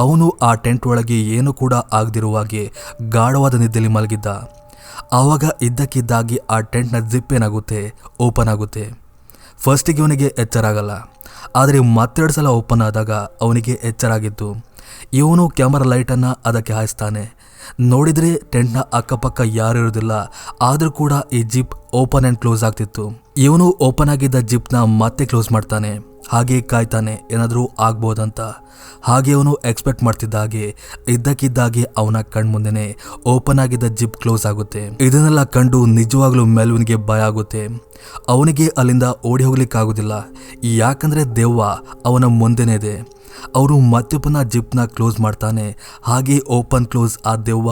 ಅವನು ಆ ಟೆಂಟ್ ಒಳಗೆ ಏನು ಕೂಡ ಆಗದಿರುವಾಗೆ ಗಾಢವಾದ ನಿದ್ದೆಯಲ್ಲಿ ಮಲಗಿದ್ದ. ಆವಾಗ ಇದ್ದಕ್ಕಿದ್ದಾಗಿ ಆ ಟೆಂಟ್ನ ಜಿಪ್ ಏನಾಗುತ್ತೆ, ಓಪನ್ ಆಗುತ್ತೆ. ಫಸ್ಟಿಗೆ ಅವನಿಗೆ ಎಚ್ಚರ ಆಗಲ್ಲ, ಆದರೆ ಮತ್ತೆರಡು ಸಲ ಓಪನ್ ಆದಾಗ ಅವನಿಗೆ ಎಚ್ಚರ ಆಗಿತ್ತು. ಇವನು ಕ್ಯಾಮರಾ ಲೈಟನ್ನು ಅದಕ್ಕೆ ಹಾಯಿಸ್ತಾನೆ. ನೋಡಿದರೆ ಟೆಂಟ್ನ ಅಕ್ಕಪಕ್ಕ ಯಾರು ಇರೋದಿಲ್ಲ, ಆದರೂ ಕೂಡ ಈ ಜಿಪ್ ಓಪನ್ ಆ್ಯಂಡ್ ಕ್ಲೋಸ್ ಆಗ್ತಿತ್ತು. ಇವನು ಓಪನ್ ಆಗಿದ್ದ ಜಿಪ್ನ ಮತ್ತೆ ಕ್ಲೋಸ್ ಮಾಡ್ತಾನೆ. ಹಾಗೆ ಕಾಯ್ತಾನೆ ಏನಾದರೂ ಆಗ್ಬೋದಂತ. ಹಾಗೆ ಅವನು ಎಕ್ಸ್ಪೆಕ್ಟ್ ಮಾಡ್ತಿದ್ದ ಹಾಗೆ ಇದ್ದಕ್ಕಿದ್ದಾಗೆ ಅವನ ಕಣ್ಮುಂದೆನೆ ಓಪನ್ ಆಗಿದ್ದ ಜಿಪ್ ಕ್ಲೋಸ್ ಆಗುತ್ತೆ. ಇದನ್ನೆಲ್ಲ ಕಂಡು ನಿಜವಾಗ್ಲೂ ಮೆಲ್ವಿನ್ಗೆ ಭಯ ಆಗುತ್ತೆ. ಅವನಿಗೆ ಅಲ್ಲಿಂದ ಓಡಿ ಹೋಗ್ಲಿಕ್ಕಾಗೋದಿಲ್ಲ, ಯಾಕಂದರೆ ದೆವ್ವ ಅವನ ಮುಂದೆನೇ ಇದೆ. ಅವನು ಮತ್ತೆ ಪುನಃ ಜಿಪ್ನ ಕ್ಲೋಸ್ ಮಾಡ್ತಾನೆ. ಹಾಗೆ ಓಪನ್ ಕ್ಲೋಸ್ ಆ ದೆವ್ವ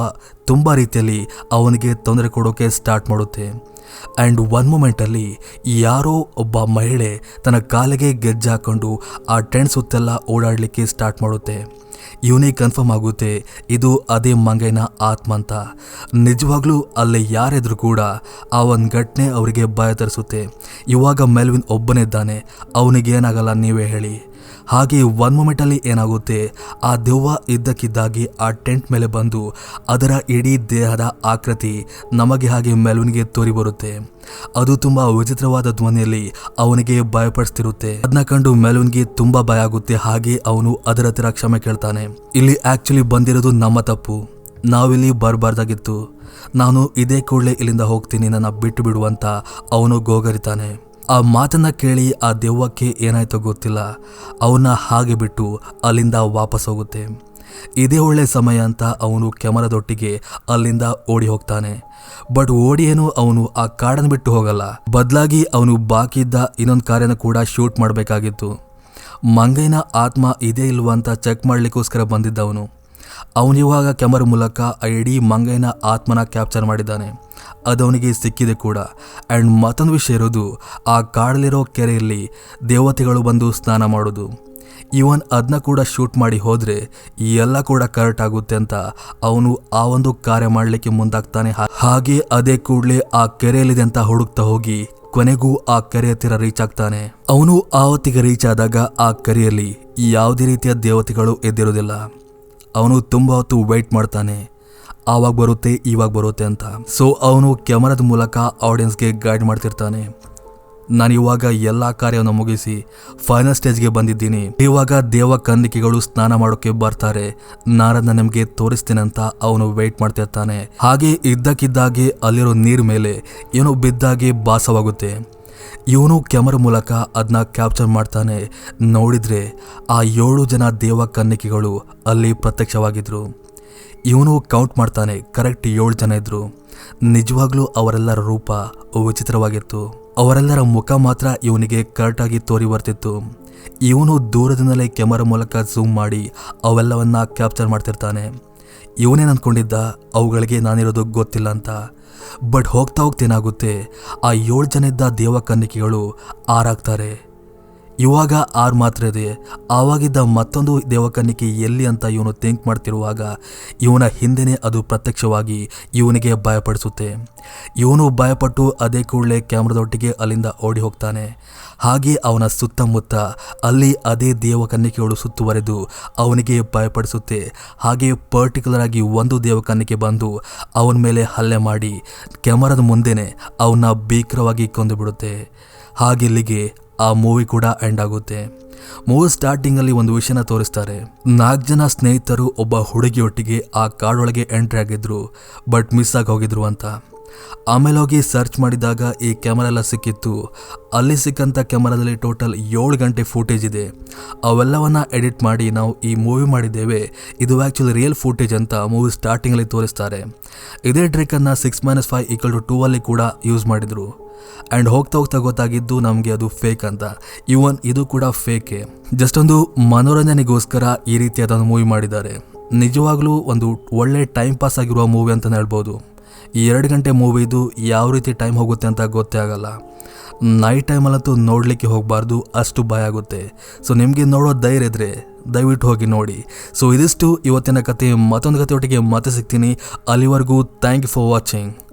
ತುಂಬ ರೀತಿಯಲ್ಲಿ ಅವನಿಗೆ ತೊಂದರೆ ಕೊಡೋಕೆ ಸ್ಟಾರ್ಟ್ ಮಾಡುತ್ತೆ. ಆ್ಯಂಡ್ ಒನ್ ಮೂಮೆಂಟಲ್ಲಿ ಯಾರೋ ಒಬ್ಬ ಮಹಿಳೆ ತನ್ನ ಕಾಲಿಗೆ ಗೆಜ್ಜೆ ಹಾಕೊಂಡು ಆ ಟೆಂಟ್ ಸುತ್ತೆಲ್ಲ ಓಡಾಡಲಿಕ್ಕೆ ಸ್ಟಾರ್ಟ್ ಮಾಡುತ್ತೆ. ಇವನಿಗೆ ಕನ್ಫರ್ಮ್ ಆಗುತ್ತೆ ಇದು ಅದೇ ಮಂಗೈನ ಆತ್ಮ ಅಂತ. ನಿಜವಾಗ್ಲೂ ಅಲ್ಲೇ ಯಾರಿದ್ರು ಕೂಡ ಆ ಒಂದು ಘಟನೆ ಅವರಿಗೆ ಭಯ ತರಿಸುತ್ತೆ. ಇವಾಗ ಮೆಲ್ವಿನ್ ಒಬ್ಬನೇ ಇದ್ದಾನೆ, ಅವನಿಗೇನಾಗಲ್ಲ ನೀವೇ ಹೇಳಿ. ಹಾಗೆ ಒನ್ ಮೂಮೆಂಟಲ್ಲಿ ಏನಾಗುತ್ತೆ, ಆ ದೆವ್ವ ಇದ್ದಕ್ಕಿದ್ದಾಗಿ ಆ ಟೆಂಟ್ ಮೇಲೆ ಬಂದು ಅದರ ಇಡೀ ದೇಹದ ಆಕೃತಿ ನಮಗೆ ಹಾಗೆ ಮೆಲ್ವಿನ್ಗೆ ತೋರಿ ಬರುತ್ತೆ. ಅದು ತುಂಬ ವಿಚಿತ್ರವಾದ ಧ್ವನಿಯಲ್ಲಿ ಅವನಿಗೆ ಭಯಪಡಿಸ್ತಿರುತ್ತೆ. ಅದನ್ನ ಕಂಡು ಮೆಲ್ವಿನ್ಗೆ ತುಂಬ ಭಯ ಆಗುತ್ತೆ. ಹಾಗೆ ಅವನು ಅದರ ಹತ್ತಿರ ಕ್ಷಮೆ ಕೇಳ್ತಾನೆ. ಇಲ್ಲಿ ಆಕ್ಚುಲಿ ಬಂದಿರೋದು ನಮ್ಮ ತಪ್ಪು, ನಾವಿಲ್ಲಿ ಬರಬಾರ್ದಾಗಿತ್ತು, ನಾನು ಇದೇ ಕೂಡಲೇ ಇಲ್ಲಿಂದ ಹೋಗ್ತೀನಿ, ನನ್ನ ಬಿಟ್ಟು ಬಿಡು ಅಂತ ಅವನು ಗೋಗರಿತಾನೆ. ಆ ಮಾತನ್ನ ಕೇಳಿ ಆ ದೆವ್ವಕ್ಕೆ ಏನಾಯ್ತೋ ಗೊತ್ತಿಲ್ಲ, ಅವನ್ನ ಹಾಗೆ ಬಿಟ್ಟು ಅಲ್ಲಿಂದ ವಾಪಸ್ ಹೋಗುತ್ತೆ. ಇದೇ ಒಳ್ಳೆ ಸಮಯ ಅಂತ ಅವನು ಕ್ಯಾಮರಾದೊಟ್ಟಿಗೆ ಅಲ್ಲಿಂದ ಓಡಿ ಹೋಗ್ತಾನೆ. ಬಟ್ ಓಡಿಯೇನು ಅವನು ಆ ಕಾಡನ್ನು ಬಿಟ್ಟು ಹೋಗಲ್ಲ, ಬದಲಾಗಿ ಅವನು ಬಾಕಿ ಇದ್ದ ಇನ್ನೊಂದು ಕಾರ್ಯನ ಕೂಡ ಶೂಟ್ ಮಾಡಬೇಕಾಗಿತ್ತು. ಮಂಗೈನ ಆತ್ಮ ಇದೇ ಇಲ್ವಾ ಅಂತ ಚೆಕ್ ಮಾಡಲಿಕ್ಕೋಸ್ಕರ ಬಂದಿದ್ದವನು. ಅವನಿವಾಗ ಕ್ಯಾಮರಾ ಮೂಲಕ ಆ ಇಡೀ ಮಂಗೈನ ಆತ್ಮನ ಕ್ಯಾಪ್ಚರ್ ಮಾಡಿದ್ದಾನೆ. ಅದವನಿಗೆ ಸಿಕ್ಕಿದೆ ಕೂಡ. ಆ್ಯಂಡ್ ಮತ್ತೊಂದು ವಿಷಯ ಇರೋದು, ಆ ಕಾಡಲ್ಲಿರೋ ಕೆರೆಯಲ್ಲಿ ದೇವತೆಗಳು ಬಂದು ಸ್ನಾನ ಮಾಡೋದು. ಇವನ್ ಅದನ್ನ ಕೂಡ ಶೂಟ್ ಮಾಡಿ ಹೋದರೆ ಈ ಎಲ್ಲ ಕೂಡ ಕರೆಕ್ಟ್ ಆಗುತ್ತೆ ಅಂತ ಅವನು ಆ ಒಂದು ಕಾರ್ಯ ಮಾಡಲಿಕ್ಕೆ ಮುಂದಾಗ್ತಾನೆ. ಹಾಗೆ ಅದೇ ಕೂಡಲೇ ಆ ಕೆರೆಯಲ್ಲಿದೆ ಅಂತ ಹುಡುಕ್ತಾ ಹೋಗಿ ಕೊನೆಗೂ ಆ ಕೆರೆ ಹತ್ತಿರ ರೀಚ್ ಆಗ್ತಾನೆ. ಅವನು ಆವತ್ತಿಗೆ ರೀಚ್ ಆದಾಗ ಆ ಕೆರೆಯಲ್ಲಿ ಯಾವುದೇ ರೀತಿಯ ದೇವತೆಗಳು ಎದ್ದಿರೋದಿಲ್ಲ. ಅವನು ತುಂಬ ಹೊತ್ತು ವೆಯ್ಟ್ ಮಾಡ್ತಾನೆ, ಆವಾಗ ಬರುತ್ತೆ ಇವಾಗ ಬರುತ್ತೆ ಅಂತ. ಸೊ ಅವನು ಕ್ಯಾಮರಾದ ಮೂಲಕ ಆಡಿಯನ್ಸ್ಗೆ ಗೈಡ್ ಮಾಡ್ತಿರ್ತಾನೆ. ನಾನು ಇವಾಗ ಎಲ್ಲ ಕಾರ್ಯವನ್ನು ಮುಗಿಸಿ ಫೈನಲ್ ಸ್ಟೇಜ್ಗೆ ಬಂದಿದ್ದೀನಿ, ಇವಾಗ ದೇವ ಕನ್ನಿಕೆಗಳು ಸ್ನಾನ ಮಾಡೋಕ್ಕೆ ಬರ್ತಾರೆ, ನಾನದನ್ನ ನಿಮಗೆ ತೋರಿಸ್ತೀನಿ ಅಂತ ಅವನು ವೆಯ್ಟ್ ಮಾಡ್ತಿರ್ತಾನೆ. ಹಾಗೆ ಇದ್ದಕ್ಕಿದ್ದಾಗೆ ಅಲ್ಲಿರೋ ನೀರ್ ಮೇಲೆ ಏನೋ ಬಿದ್ದಾಗೆ ಭಾಸವಾಗುತ್ತೆ. ಇವನು ಕ್ಯಾಮರಾ ಮೂಲಕ ಅದನ್ನ ಕ್ಯಾಪ್ಚರ್ ಮಾಡ್ತಾನೆ. ನೋಡಿದ್ರೆ ಆ 7 ಜನ ದೇವ ಕನ್ನಿಕೆಗಳು ಅಲ್ಲಿ ಪ್ರತ್ಯಕ್ಷವಾಗಿದ್ರು. ಇವನು ಕೌಂಟ್ ಮಾಡ್ತಾನೆ, ಕರೆಕ್ಟ್ 7 ಜನ ಇದ್ರು. ನಿಜವಾಗ್ಲೂ ಅವರೆಲ್ಲರ ರೂಪ ವಿಚಿತ್ರವಾಗಿತ್ತು. ಅವರೆಲ್ಲರ ಮುಖ ಮಾತ್ರ ಇವನಿಗೆ ಕರೆಕ್ಟಾಗಿ ತೋರಿ ಬರ್ತಿತ್ತು. ಇವನು ದೂರದಿಂದಲೇ ಕ್ಯಾಮರಾ ಮೂಲಕ ಝೂಮ್ ಮಾಡಿ ಅವೆಲ್ಲವನ್ನ ಕ್ಯಾಪ್ಚರ್ ಮಾಡ್ತಿರ್ತಾನೆ. ಇವನೇನು ಅಂದ್ಕೊಂಡಿದ್ದ ಅವುಗಳಿಗೆ ನಾನಿರೋದು ಗೊತ್ತಿಲ್ಲ ಅಂತ. ಬಟ್ ಹೋಗ್ತಾ ಏನಾಗುತ್ತೆ, ಆ 7 ಜನ ಇದ್ದ ದೇವ ಕನ್ನಿಕೆಗಳು ಆರಾಗ್ತಾರೆ. ಇವಾಗ 6 ಮಾತ್ರ ಇದೆ. ಆವಾಗಿದ್ದ ಮತ್ತೊಂದು ದೇವಕನ್ನಿಕೆ ಎಲ್ಲಿ ಅಂತ ಇವನು ಥಿಂಕ್ ಮಾಡ್ತಿರುವಾಗ ಇವನ ಹಿಂದೆನೇ ಅದು ಪ್ರತ್ಯಕ್ಷವಾಗಿ ಇವನಿಗೆ ಭಯಪಡಿಸುತ್ತೆ. ಇವನು ಭಯಪಟ್ಟು ಅದೇ ಕೂಡಲೇ ಕ್ಯಾಮ್ರಾದೊಟ್ಟಿಗೆ ಅಲ್ಲಿಂದ ಓಡಿ ಹೋಗ್ತಾನೆ. ಹಾಗೆ ಅವನ ಸುತ್ತಮುತ್ತ ಅಲ್ಲಿ ಅದೇ ದೇವಕನ್ನಿಕೆಗಳು ಸುತ್ತುವರೆದು ಅವನಿಗೆ ಭಯಪಡಿಸುತ್ತೆ. ಹಾಗೆ ಪರ್ಟಿಕ್ಯುಲರ್ ಆಗಿ ಒಂದು ದೇವಕನ್ನಿಕೆ ಬಂದು ಅವನ ಮೇಲೆ ಹಲ್ಲೆ ಮಾಡಿ ಕ್ಯಾಮರಾದ ಮುಂದೆನೆ ಅವನ್ನ ಭೀಕರವಾಗಿ ಕೊಂದು ಬಿಡುತ್ತೆ. ಹಾಗಿಲ್ಲಿಗೆ ಆ ಮೂವಿ ಕೂಡ ಎಂಡ್ ಆಗುತ್ತೆ. ಮೂವಿ ಸ್ಟಾರ್ಟಿಂಗಲ್ಲಿ ಒಂದು ವಿಷಯನ ತೋರಿಸ್ತಾರೆ. 4 ಜನ ಸ್ನೇಹಿತರು ಒಬ್ಬ ಹುಡುಗಿಯೊಟ್ಟಿಗೆ ಆ ಕಾಡೊಳಗೆ ಎಂಟ್ರಿ ಆಗಿದ್ರು, ಬಟ್ ಮಿಸ್ ಆಗಿ ಹೋಗಿದ್ರು ಅಂತ. ಆಮೇಲೆ ಹೋಗಿ ಸರ್ಚ್ ಮಾಡಿದಾಗ ಈ ಕ್ಯಾಮರಾ ಎಲ್ಲ ಸಿಕ್ಕಿತ್ತು. ಅಲ್ಲಿ ಸಿಕ್ಕಂಥ ಕ್ಯಾಮರಾದಲ್ಲಿ ಟೋಟಲ್ 7 ಗಂಟೆ ಫೂಟೇಜ್ ಇದೆ. ಅವೆಲ್ಲವನ್ನ ಎಡಿಟ್ ಮಾಡಿ ನಾವು ಈ ಮೂವಿ ಮಾಡಿದ್ದೇವೆ, ಇದು ಆ್ಯಕ್ಚುಲಿ ರಿಯಲ್ ಫೂಟೇಜ್ ಅಂತ ಮೂವಿ ಸ್ಟಾರ್ಟಿಂಗಲ್ಲಿ ತೋರಿಸ್ತಾರೆ. ಇದೇ ಟ್ರಿಕನ್ನು 6-5 = 2 ಅಲ್ಲಿ ಕೂಡ ಯೂಸ್ ಮಾಡಿದರು. ಆ್ಯಂಡ್ ಹೋಗ್ತಾ ಗೊತ್ತಾಗಿದ್ದು ನಮಗೆ ಅದು ಫೇಕ್ ಅಂತ. ಇವನ್ ಇದು ಕೂಡ ಫೇಕೆ, ಜಸ್ಟ್ ಒಂದು ಮನೋರಂಜನೆಗೋಸ್ಕರ ಈ ರೀತಿಯಾದ ಮೂವಿ ಮಾಡಿದ್ದಾರೆ. ನಿಜವಾಗ್ಲೂ ಒಂದು ಒಳ್ಳೆ ಟೈಮ್ ಪಾಸ್ ಆಗಿರುವ ಮೂವಿ ಅಂತಲೇ ಹೇಳ್ಬೋದು. ಈ 2 ಗಂಟೆ ಮೂವಿದು ಯಾವ ರೀತಿ ಟೈಮ್ ಹೋಗುತ್ತೆ ಅಂತ ಗೊತ್ತೇ ಆಗಲ್ಲ. ನೈಟ್ ಟೈಮಲ್ಲಂತೂ ನೋಡಲಿಕ್ಕೆ ಹೋಗಬಾರ್ದು, ಅಷ್ಟು ಭಯ ಆಗುತ್ತೆ. ಸೊ ನಿಮಗೆ ನೋಡೋ ಧೈರ್ಯ ಇದ್ದರೆ ದಯವಿಟ್ಟು ಹೋಗಿ ನೋಡಿ. ಸೊ ಇದಿಷ್ಟು ಇವತ್ತಿನ ಕತೆ. ಮತ್ತೊಂದು ಕಥೆಯೊಟ್ಟಿಗೆ ಮತ್ತೆ ಸಿಗ್ತೀನಿ. ಅಲ್ಲಿವರೆಗೂ ಥ್ಯಾಂಕ್ ಯು ಫಾರ್ ವಾಚಿಂಗ್.